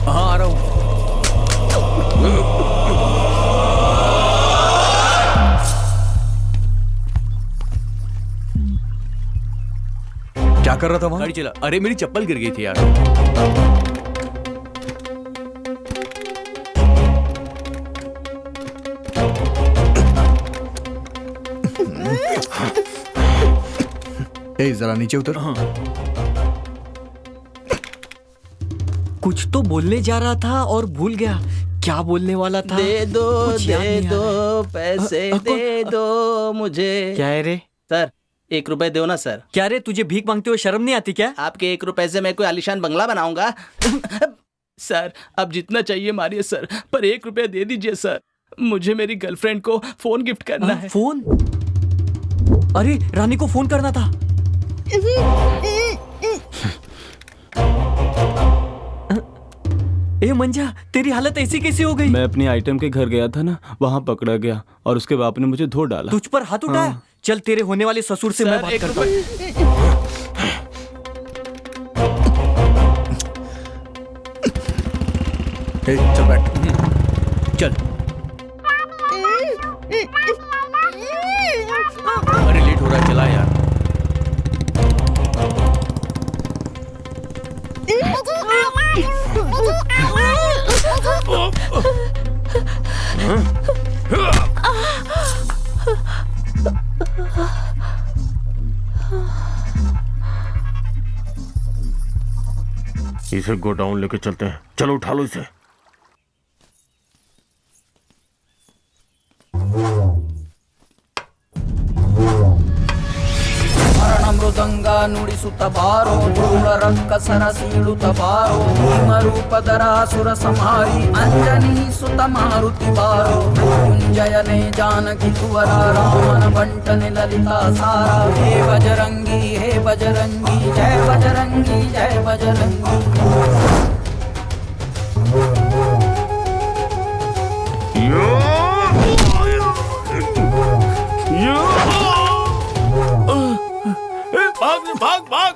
हाँ, आ रहा हूं। क्या कर रहा था वहां? गाड़ी चला। अरे मेरी चप्पल गिर गई थी यार। ए जरा नीचे उतर। हाँ। कुछ तो बोलने जा रहा था और भूल गया। क्या बोलने वाला था? दे दो, दे दो, पैसे दे दो मुझे। क्या है रे? सर 1 रुपए दो ना सर। क्या रे, तुझे भीख मांगते हुए शर्म नहीं आती क्या? आपके 1 रुपए से मैं कोई आलीशान बंगला बनाऊंगा? सर अब जितना चाहिए मारिए सर, पर 1 रुपया दे दीजिए सर। मुझे मेरी गर्लफ्रेंड को फोन गिफ्ट करना है। फोन? अरे रानी को फोन करना था। ए मंजा, तेरी हालत ऐसी कैसे हो गई? मैं अपनी आइटम के घर गया था ना, वहाँ पकड़ा गया और उसके बाप ने मुझे धो डाला। तुझ पर हाथ उठाया? हाँ। चल तेरे होने वाले ससुर से मैं बात करता हूँ। चल बैठ। चल। अरे लेट हो रहा है, चला यार। इसे गोडाउन लेके चलते हैं। चलो उठा लो इसे। ಮೃದಂಗ ನುಡಿಸುತ್ತ ಬಾರೋ, ಧೂಳ ರಕ್ಕಸರ ಸೀಳುತ್ತ ಬಾರೋ, ಭೀಮರೂಪಧರ ಸುರ ಸಂಹಾರಿ ಅಂಜನಿ ಸುತ ಮಾರುತಿ ಬಾರೋ, ಮೃತ್ಯುಂಜಯನೇ ಜಾನಕಿ ಕುವರ ರಾಮನ ಬಂಟನೆ ಲಲಿತಾ ಸಾರ, ಹೇ ಬಜರಂಗಿ ಜಯ ಬಜರಂಗಿ ಜಯ ಬಜರಂಗಿ। भाग भाग।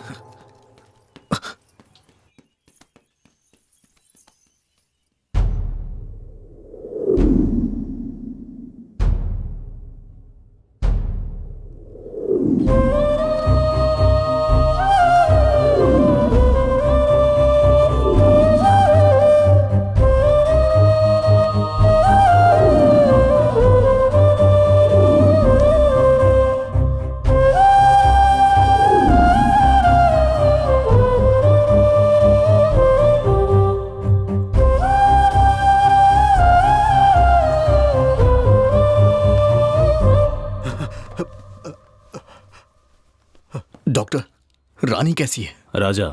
डॉक्टर, रानी कैसी है? राजा,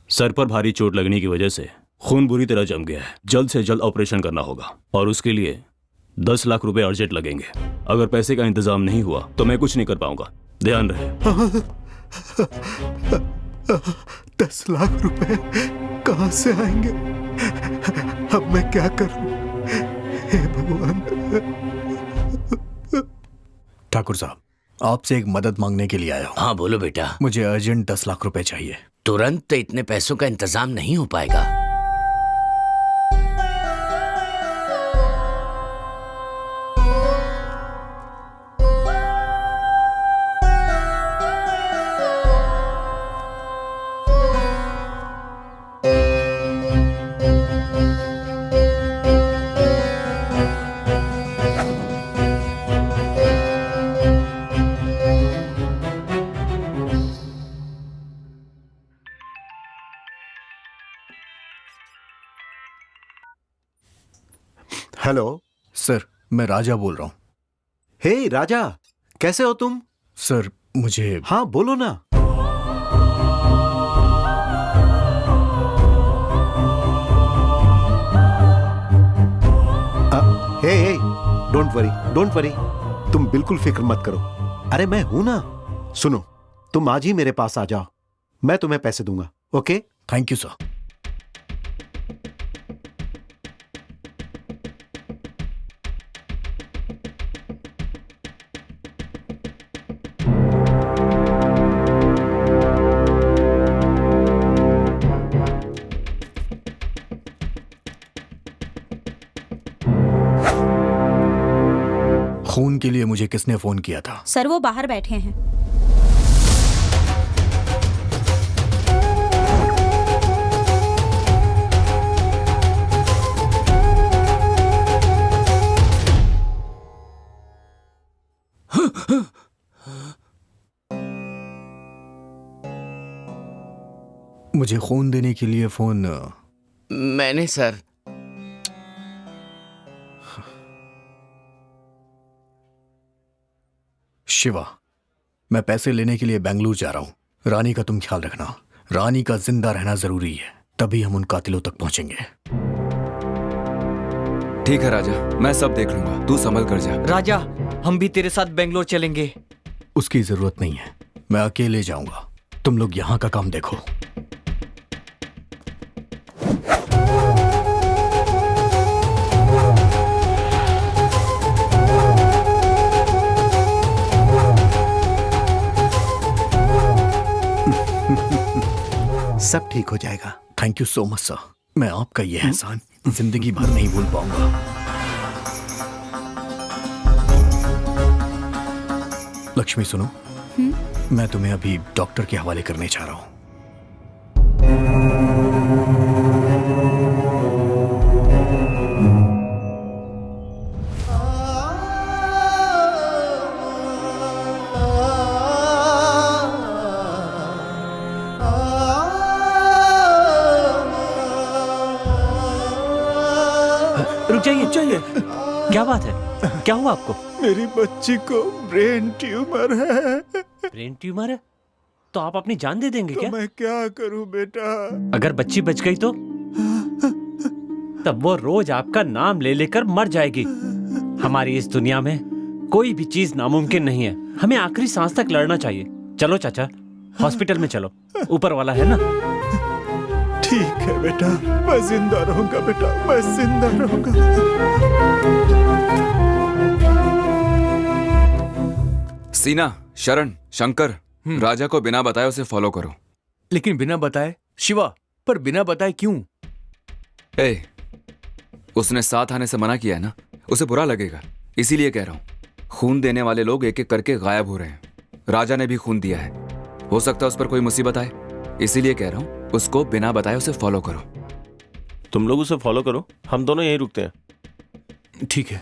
सर पर भारी चोट लगने की वजह से खून बुरी तरह जम गया है। जल्द से जल्द ऑपरेशन करना होगा और उसके लिए 10 लाख रुपए अर्जेंट लगेंगे। अगर पैसे का इंतजाम नहीं हुआ तो मैं कुछ नहीं कर पाऊंगा। ध्यान रहे। 10 लाख रुपए कहां से आएंगे? अब मैं क्या करूं? हे भगवान। ठाकुर साहब, आपसे एक मदद मांगने के लिए आया हूं। हाँ बोलो बेटा। मुझे अर्जेंट 10 लाख रुपए चाहिए। तुरंत इतने पैसों का इंतजाम नहीं हो पाएगा। हेलो सर, मैं राजा बोल रहा हूँ। हे राजा, कैसे हो तुम? सर मुझे। हाँ बोलो ना। डोंट वरी, तुम बिल्कुल फिक्र मत करो। अरे मैं हूं ना। सुनो, तुम आज ही मेरे पास आ जाओ, मैं तुम्हें पैसे दूंगा। ओके? Thank you sir. खून के लिए मुझे किसने फोन किया था? सर वो बाहर बैठे हैं। मुझे खून देने के लिए फोन मैंने सर। शिवा, मैं पैसे लेने के लिए बेंगलुरु जा रहा हूं। रानी का तुम ख्याल रखना। रानी का जिंदा रहना जरूरी है, तभी हम उन कातिलों तक पहुंचेंगे। ठीक है राजा, मैं सब देख लूंगा, तू संभल कर जा। राजा, हम भी तेरे साथ बेंगलोर चलेंगे। उसकी जरूरत नहीं है, मैं अकेले जाऊंगा। तुम लोग यहां का काम देखो। सब ठीक हो जाएगा। Thank you so much sir. मैं आपका ये एहसान जिंदगी भर नहीं भूल पाऊंगा। लक्ष्मी सुनो, मैं तुम्हें अभी डॉक्टर के हवाले करने जा रहा हूं। चाहिए। क्या बात है? क्या हुआ आपको? मेरी बच्ची को ब्रेन ट्यूमर है। ब्रेन ट्यूमर है? तो आप अपनी जान दे देंगे क्या? मैं क्या करूं बेटा? अगर बच्ची बच गई तो? तब वो रोज आपका नाम ले लेकर मर जाएगी। हमारी इस दुनिया में कोई भी चीज नामुमकिन नहीं है। हमें आखिरी सांस तक लड़ना चाहिए। चलो चाचा, हॉस्पिटल में चलो, ऊपर वाला है ना। ठीक है बेटा, मैं जिंदा रहूंगा बेटा, मैं जिंदा रहूंगा। सीना, शरण, शंकर, राजा को बिना बताए उसे फॉलो करो। लेकिन बिना बताए? शिवा, पर बिना बताए क्यों? उसने साथ आने से मना किया है ना, उसे बुरा लगेगा, इसीलिए कह रहा हूं। खून देने वाले लोग एक एक करके गायब हो रहे हैं। राजा ने भी खून दिया है, हो सकता है उस पर कोई मुसीबत आए, इसीलिए कह रहा हूं उसको बिना बताए उसे फॉलो करो। तुम लोग उसे फॉलो करो, हम दोनों यहीं रुकते हैं। ठीक है।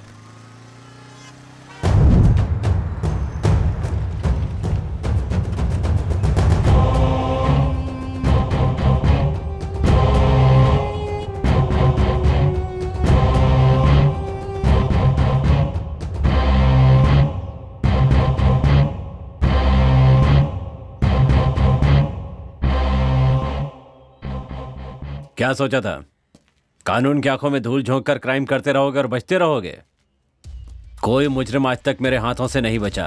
क्या सोचा था? कानून की आंखों में धूल झोंक कर क्राइम करते रहोगे और बचते रहोगे? कोई मुजरिम आज तक मेरे हाथों से नहीं बचा।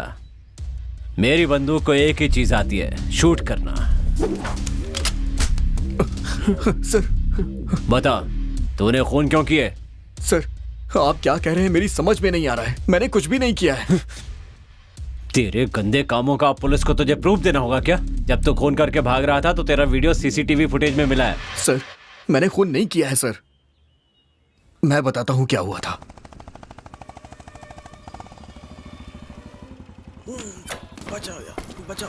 मेरी बंदूक को एक ही चीज आती है, शूट करना। सर, बता, तूने खून क्यों किए? सर, आप क्या कह रहे हैं मेरी समझ में नहीं आ रहा है। मैंने कुछ भी नहीं किया है। तेरे गंदे कामों का पुलिस को तुझे प्रूफ देना होगा क्या? जब तू खून करके भाग रहा था तो तेरा वीडियो सीसीटीवी फुटेज में मिला है। सर, मैंने खून नहीं किया है सर। मैं बताता हूं क्या हुआ था। बचाओ यार, बचाओ।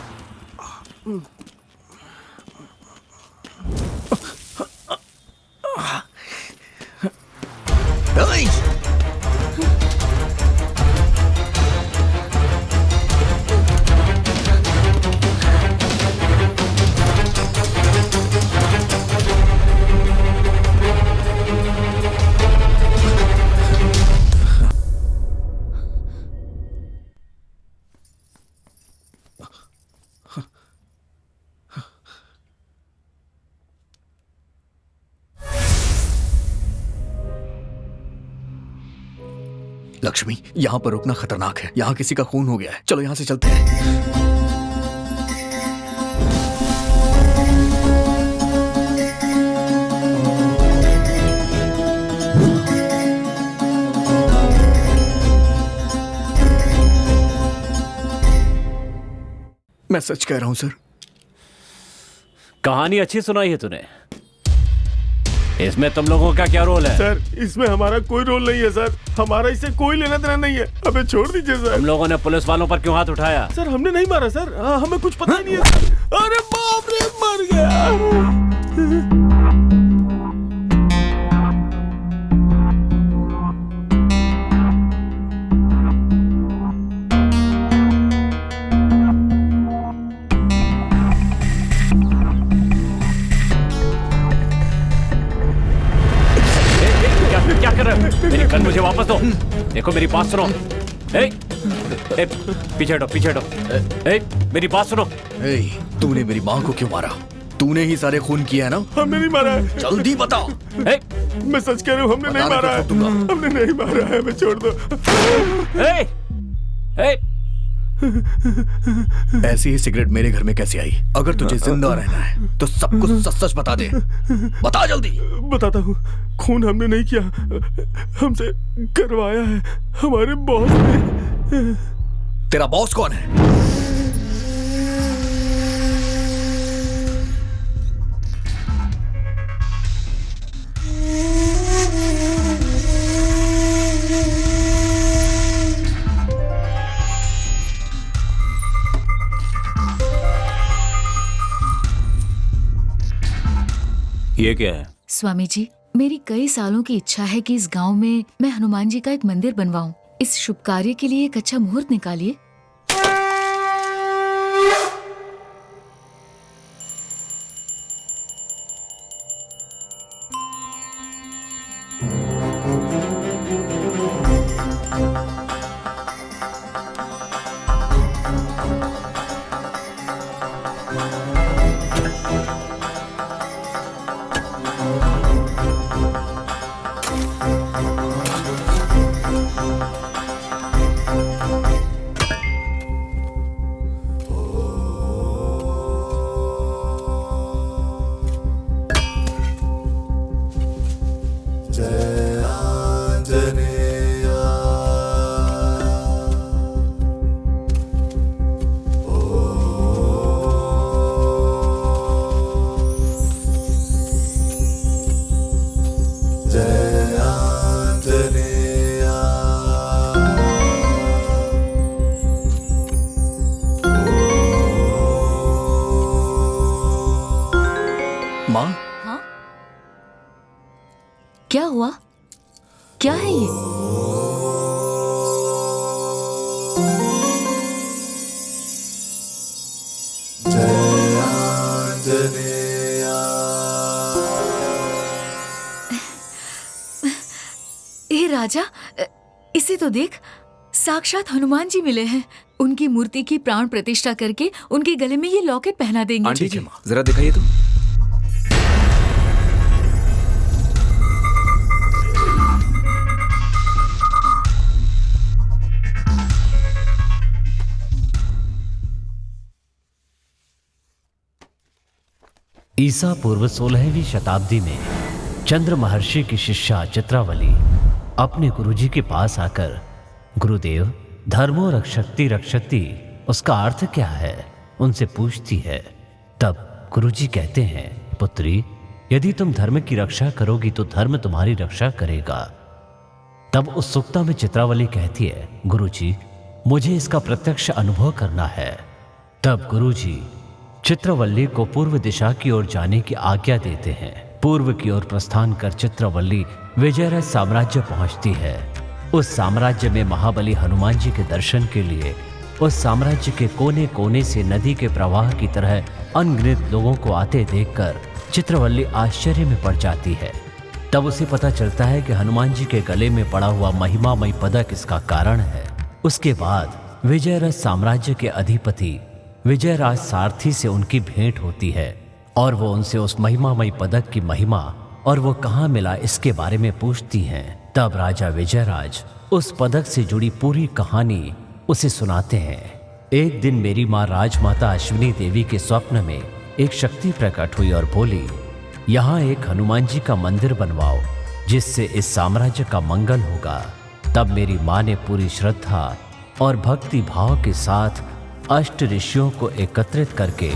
लक्ष्मी, यहाँ पर रुकना खतरनाक है। यहाँ किसी का खून हो गया है। चलो यहाँ से चलते हैं। मैं सच कह रहा हूं सर। कहानी अच्छी सुनाई है तूने। इसमें तुम लोगों का क्या रोल है? सर, इसमें हमारा कोई रोल नहीं है सर। हमारा इससे कोई लेना देना नहीं है। हमें छोड़ दीजिए सर। तुम लोगों ने पुलिस वालों पर क्यों हाथ उठाया? सर, हमने नहीं मारा सर। हमें कुछ पता ही नहीं है सर। अरे बाप रे, मर गया। क्या कर रहे हो? मेरी गन मुझे वापस दो। देखो मेरी बात सुनो। ए, पीछे हटो, पीछे हटो। मेरी बात सुनो। तूने मेरी माँ को क्यों मारा? तूने ही सारे खून किया है ना? हमने नहीं मारा है। जल्दी बताओ। मैं सच कह रहा हूँ, हमने नहीं मारा है। हमने नहीं मारा है। हमें छोड़ दो। ऐसी ही सिगरेट मेरे घर में कैसे आई? अगर तुझे जिंदा रहना है तो सब कुछ सच सच बता दे। बता जल्दी। बताता हूँ। खून हमने नहीं किया, हमसे करवाया है हमारे बॉस ने। तेरा बॉस कौन है? ये क्या है? स्वामी जी, मेरी कई सालों की इच्छा है कि इस गांव में मैं हनुमान जी का एक मंदिर बनवाऊं। इस शुभ कार्य के लिए एक अच्छा मुहूर्त निकालिए। माँ, हाँ? क्या हुआ? क्या है ये? ए राजा, इसे तो देख, साक्षात हनुमान जी मिले हैं। उनकी मूर्ति की प्राण प्रतिष्ठा करके उनके गले में ये लॉकेट पहना देंगे। आंटी जी, जरा दिखाइए तो। ईसा पूर्व 16वीं शताब्दी में चंद्र महर्षि की शिष्या चित्रावली अपने गुरुजी के पास आकर, गुरुदेव, धर्मो रक्षति रक्षति उसका अर्थ क्या है, उनसे पूछती है। तब गुरुजी कहते हैं, पुत्री, यदि तुम धर्म की रक्षा करोगी तो धर्म तुम्हारी रक्षा करेगा। तब उत्सुकता में चित्रावली कहती है, गुरुजी, मुझे इसका प्रत्यक्ष अनुभव करना है। तब गुरुजी चित्रवल्ली को पूर्व दिशा की ओर जाने की आज्ञा देते हैं। पूर्व की ओर प्रस्थान कर चित्रवल्ली विजयराज साम्राज्य पहुंचती है। उस साम्राज्य में महाबली हनुमान जी के दर्शन के लिए उस साम्राज्य के कोने कोने से नदी के प्रवाह की तरह अनगिनत लोगों को आते देखकर चित्रवल्ली आश्चर्य में पड़ जाती है। तब उसे पता चलता है कि हनुमान जी के गले में पड़ा हुआ महिमामय पदक इसका कारण है। उसके बाद विजयराज साम्राज्य के अधिपति विजयराज सारथी से उनकी भेंट होती है और वो उनसे उस महिमामय पदक की महिमा और वो कहाँ मिला इसके बारे में पूछती हैं। तब राजा विजयराज उस पदक से जुड़ी पूरी कहानी उसे सुनाते हैं। एक दिन मेरी माँ राजमाता अश्विनी देवी के स्वप्न में एक शक्ति प्रकट हुई और बोली, यहाँ एक हनुमान जी का मंदिर बनवाओ जिससे इस साम्राज्य का मंगल होगा। तब मेरी माँ ने पूरी श्रद्धा और भक्ति भाव के साथ अष्ट ऋषियों को एकत्रित करके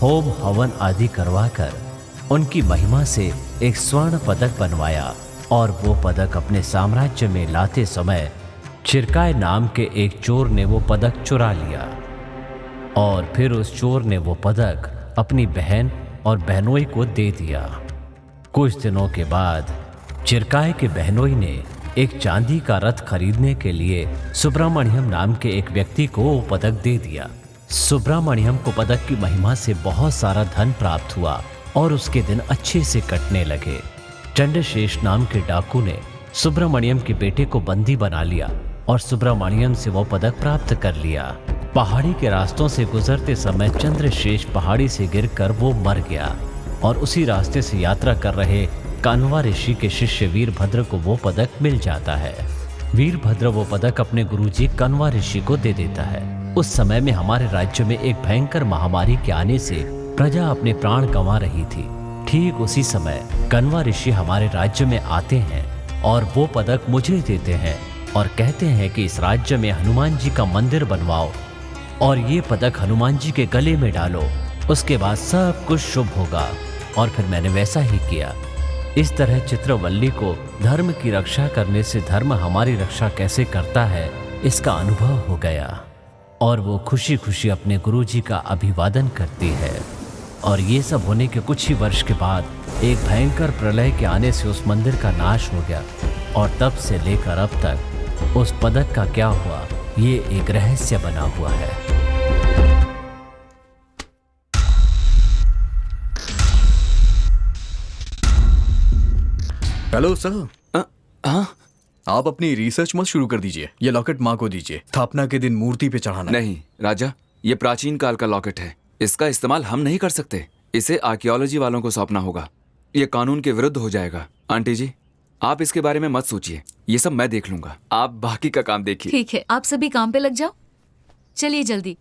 होम हवन आदि करवाकर उनकी महिमा से एक स्वर्ण पदक बनवाया और वो पदक अपने साम्राज्य में लाते समय चिरकाय नाम के एक चोर ने वो पदक चुरा लिया और फिर उस चोर ने वो पदक अपनी बहन और बहनोई को दे दिया। कुछ दिनों के बाद चिरकाय के बहनोई ने एक चांदी का रथ खरीदने के लिए सुब्रमण्यम नाम के एक व्यक्ति को वो पदक दे दिया। सुब्रमण्यम को पदक की महिमा से बहुत सारा धन प्राप्त हुआ और उसके दिन अच्छे से कटने लगे। चंद्रशेष नाम के डाकू ने सुब्रमण्यम के बेटे को बंदी बना लिया और सुब्रमण्यम से वो पदक प्राप्त कर लिया। पहाड़ी के रास्तों से गुजरते समय चंद्रशेष पहाड़ी से गिरकर वो मर गया और उसी रास्ते से यात्रा कर रहे कान्वा ऋषि के शिष्य वीरभद्र को वो पदक मिल जाता है। वीरभद्र वो पदक अपने गुरुजी कान्वा ऋषि को दे देता है। उस समय में हमारे राज्य में एक भयंकर महामारी के आने से प्रजा अपने प्राण गंवा रही थी। ठीक उसी समय कान्वा ऋषि हमारे राज्य में आते हैं और वो पदक मुझे देते हैं और कहते हैं कि इस राज्य में हनुमान जी का मंदिर बनवाओ और ये पदक हनुमान जी के गले में डालो, उसके बाद सब कुछ शुभ होगा। और फिर मैंने वैसा ही किया। इस तरह चित्रवल्ली को धर्म की रक्षा करने से धर्म हमारी रक्षा कैसे करता है इसका अनुभव हो गया और वो खुशी खुशी अपने गुरुजी का अभिवादन करती है। और ये सब होने के कुछ ही वर्ष के बाद एक भयंकर प्रलय के आने से उस मंदिर का नाश हो गया और तब से लेकर अब तक उस पदक का क्या हुआ ये एक रहस्य बना हुआ है। Hello sir. हाँ, आप अपनी रिसर्च मत शुरू कर दीजिए। ये लॉकेट माँ को दीजिए, स्थापना के दिन मूर्ति पे चढ़ाना। नहीं राजा, ये प्राचीन काल का लॉकेट है, इसका इस्तेमाल हम नहीं कर सकते। इसे आर्कियोलॉजी वालों को सौंपना होगा। ये कानून के विरुद्ध हो जाएगा। आंटी जी, आप इसके बारे में मत सोचिए, ये सब मैं देख लूंगा, आप बाकी का काम देखिए। ठीक है, आप सभी काम पे लग जाओ। चलिए जल्दी।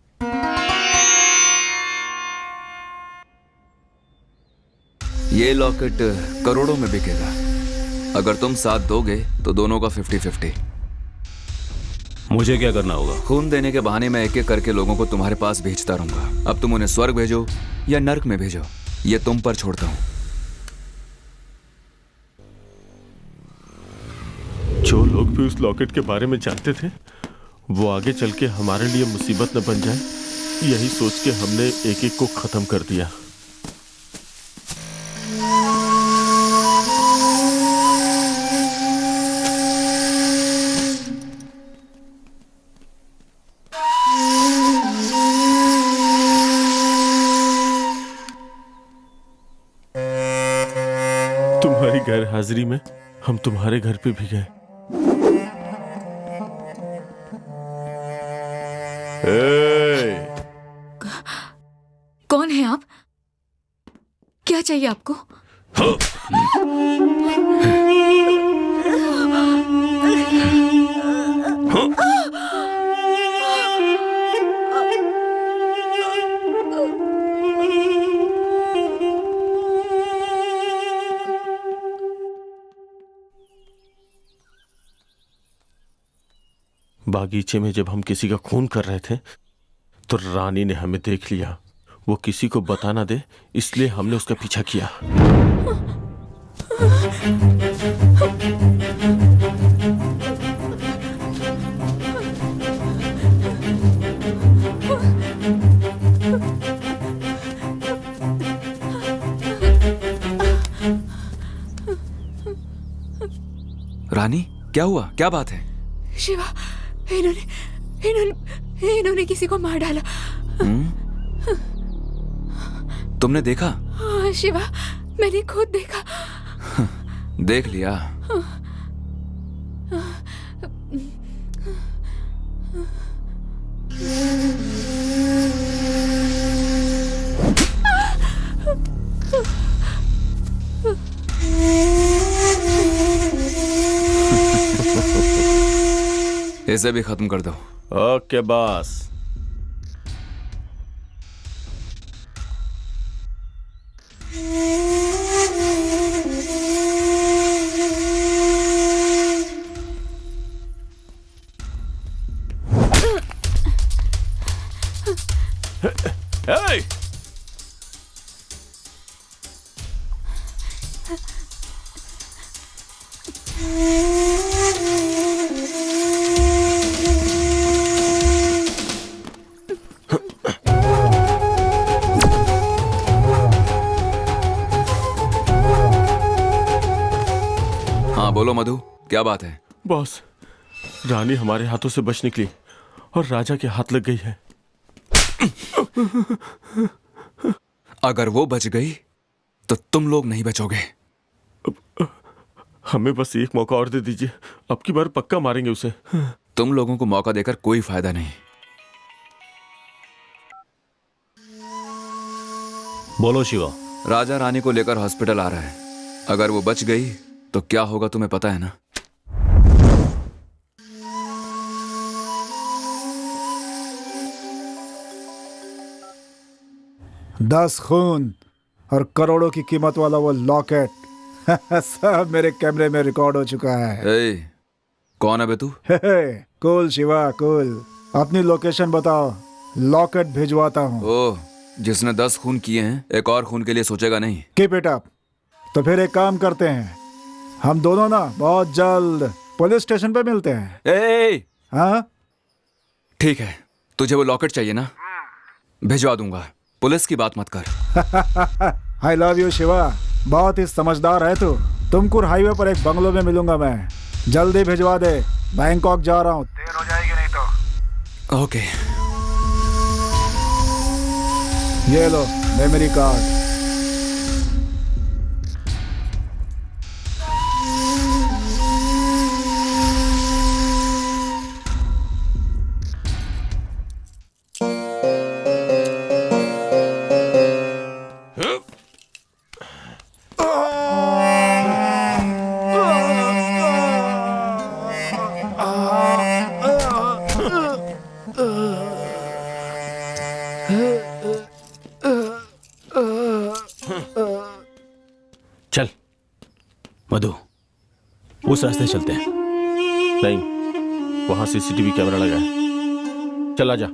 ये लॉकेट करोड़ों में बिकेगा। अगर तुम साथ दोगे तो दोनों का 50-50। मुझे क्या करना होगा? खून देने के बहाने मैं एक एक करके लोगों को तुम्हारे पास भेजता रहूंगा। अब तुम उन्हें स्वर्ग भेजो या नर्क में भेजो, ये तुम पर छोड़ता हूँ। जो लोग भी उस लॉकेट के बारे में जानते थे वो आगे चल के हमारे लिए मुसीबत न बन जाए, यही सोच के हमने एक एक को खत्म कर दिया। तुम्हारी गैर हाजिरी में हम तुम्हारे घर पे भी गए। कौन है आप? क्या चाहिए आपको? बागीचे में जब हम किसी का खून कर रहे थे तो रानी ने हमें देख लिया। वो किसी को बता ना दे इसलिए हमने उसका पीछा किया। रानी, क्या हुआ? क्या बात है? शिवा, इन्होंने किसी को मार डाला। तुमने देखा? हाँ शिवा, मैंने खुद देखा। देख लिया। इसे भी खत्म कर दो। Okay boss. Hey! हाँ बोलो मधु, क्या बात है? बॉस, रानी हमारे हाथों से बच निकली और राजा के हाथ लग गई है। अगर वो बच गई तो तुम लोग नहीं बचोगे। हमें बस एक मौका और दे दीजिए, अब की बार पक्का मारेंगे उसे। तुम लोगों को मौका देकर कोई फायदा नहीं। बोलो शिवा। राजा रानी को लेकर हॉस्पिटल आ रहा है। अगर वो बच गई तो क्या होगा तुम्हें पता है ना? दस खून और करोड़ों की कीमत वाला वो लॉकेट सब मेरे कैमरे में रिकॉर्ड हो चुका है। कौन है बे तू? कूल शिवा कूल, अपनी लोकेशन बताओ, लॉकेट भिजवाता हूँ। ओह, जिसने 10 खून किए हैं एक और खून के लिए सोचेगा नहीं। Keep it up. तो फिर एक काम करते हैं, हम दोनों ना बहुत जल्द पुलिस स्टेशन पे मिलते हैं। हाँ ठीक है, तुझे वो लॉकेट चाहिए ना? भिजवा दूंगा, पुलिस की बात मत कर। आई लव यू शिवा, बहुत ही समझदार है तू। तुमकुर हाईवे पर एक बंगलो में मिलूंगा मैं, जल्दी भिजवा दे, बैंकॉक जा रहा हूँ। देर हो जाएगी नहीं तो। ओके। ये लो मेमोरी कार्ड। चल मधु, उस रास्ते चलते हैं। नहीं, वहां सीसीटीवी कैमरा लगा है। चल आजा।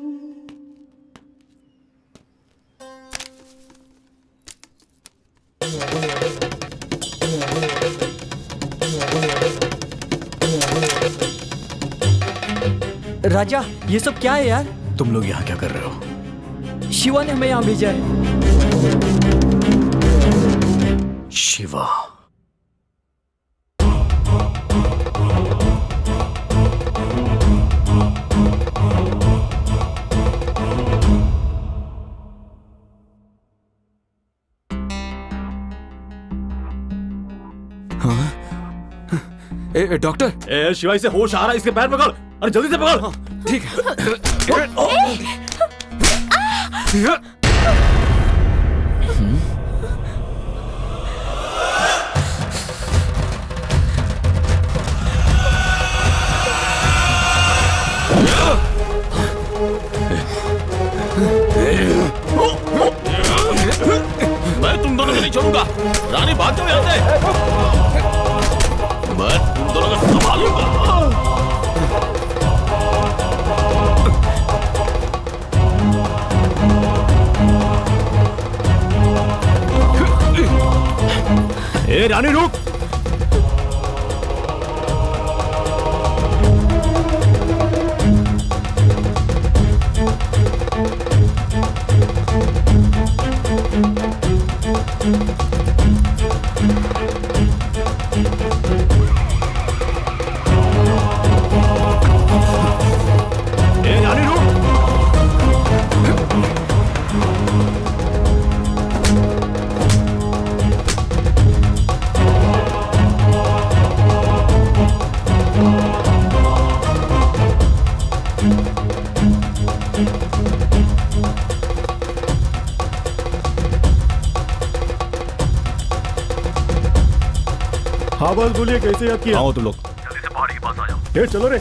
राजा, ये सब क्या है यार? तुम लोग यहाँ क्या कर रहे हो? शिवा ने हमें यहाँ भेजा है। शिवा? हाँ? डॉक्टर, शिवा इसे होश आ रहा है, इसके पैर पकड़। अरे जल्दी से पकड़। ठीक है। मैं तुम दोनों को नहीं छोड़ूंगा। रानी भाग जाओ यहाँ से। मैं तुम दोनों को संभालूंगा। ए रानी रुक। हाँ बस बोलिए, कैसे याद किया? आओ तुम लोग। जल्दी से पहाड़ी के पास आ जाओ। चलो रे।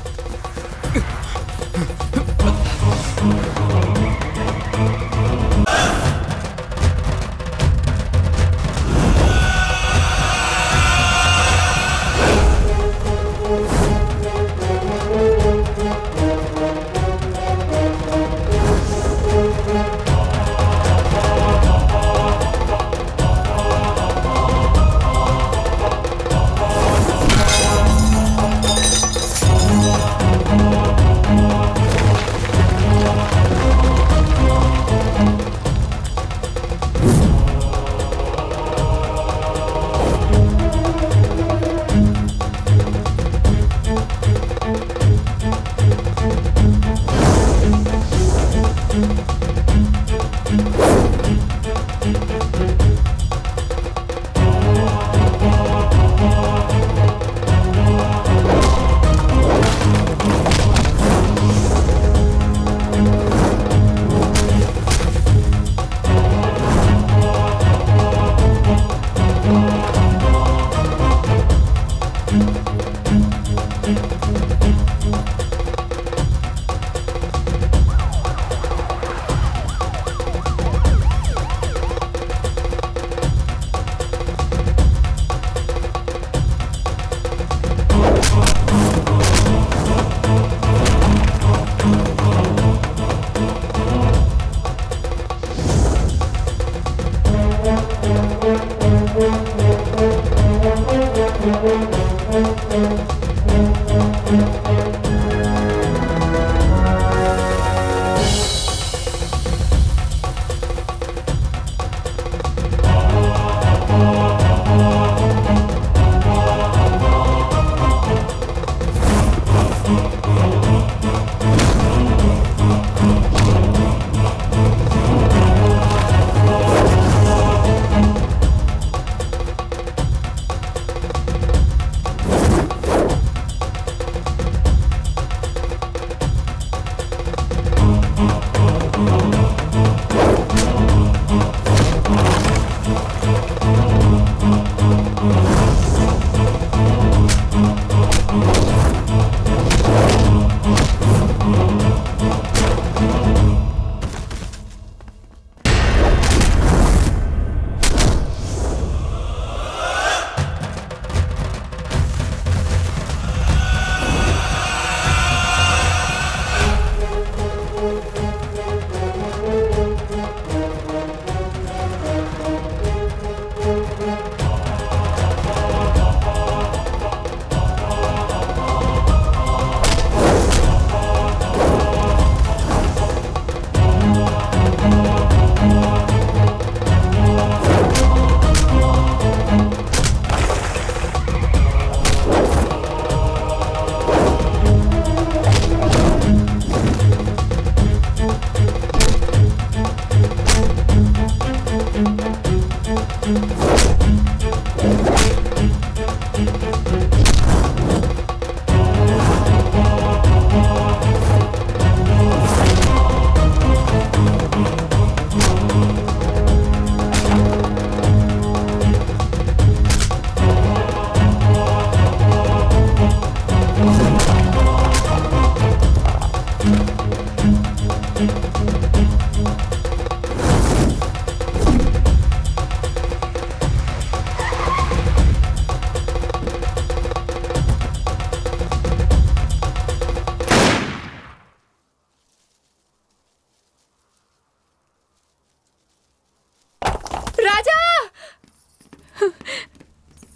राजा,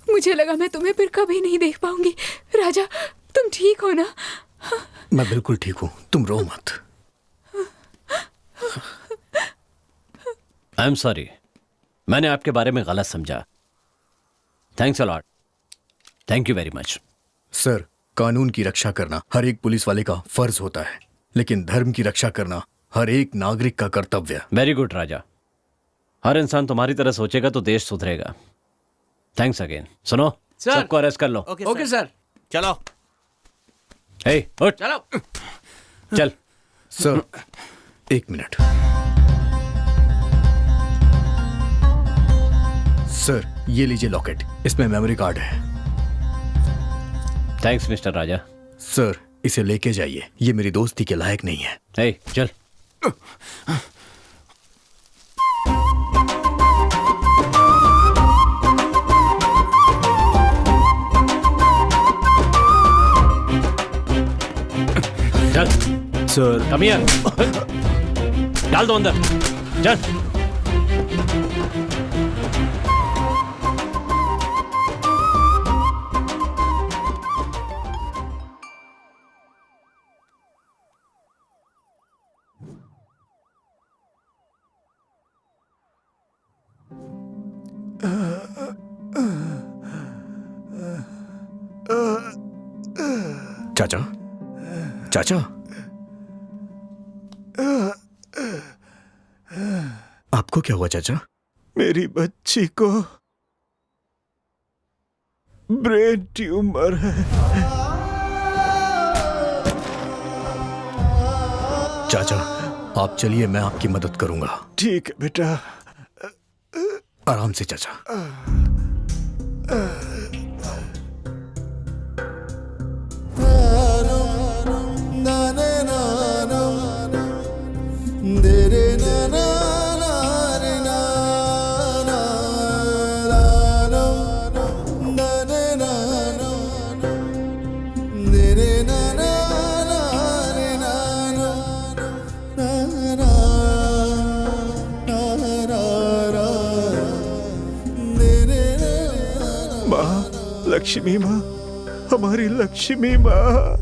मुझे लगा मैं तुम्हें फिर कभी नहीं देख पाऊंगी। राजा, तुम ठीक हो ना? मैं बिल्कुल ठीक हूँ, तुम रो मत। आई एम सॉरी, मैंने आपके बारे में गलत समझा। Thanks a lot, thank you very much. Sir, कानून की रक्षा करना हर एक पुलिस वाले का फर्ज होता है, लेकिन धर्म की रक्षा करना हर एक नागरिक का कर्तव्य। वेरी गुड राजा, हर इंसान तुम्हारी तरह सोचेगा तो देश सुधरेगा। Thanks again. सुनो, सबको अरेस्ट कर लो। ओके सर, चलो। हे, उठ। चलो। चल। सर, एक मिनट। सर, ये लीजिए लॉकेट, इसमें मेमोरी कार्ड है। थैंक्स मिस्टर राजा। सर, इसे लेके जाइए, ये मेरी दोस्ती के लायक नहीं है। हे, चल। चल। Sir, come here. डाल दो अंदर, चल। चाचा, चाचा, आपको क्या हुआ चाचा? मेरी बच्ची को ब्रेन ट्यूमर है। चाचा, आप चलिए, मैं आपकी मदद करूंगा। ठीक है बेटा। आराम से चाचा। लक्ष्मी माँ, हमारी लक्ष्मी माँ।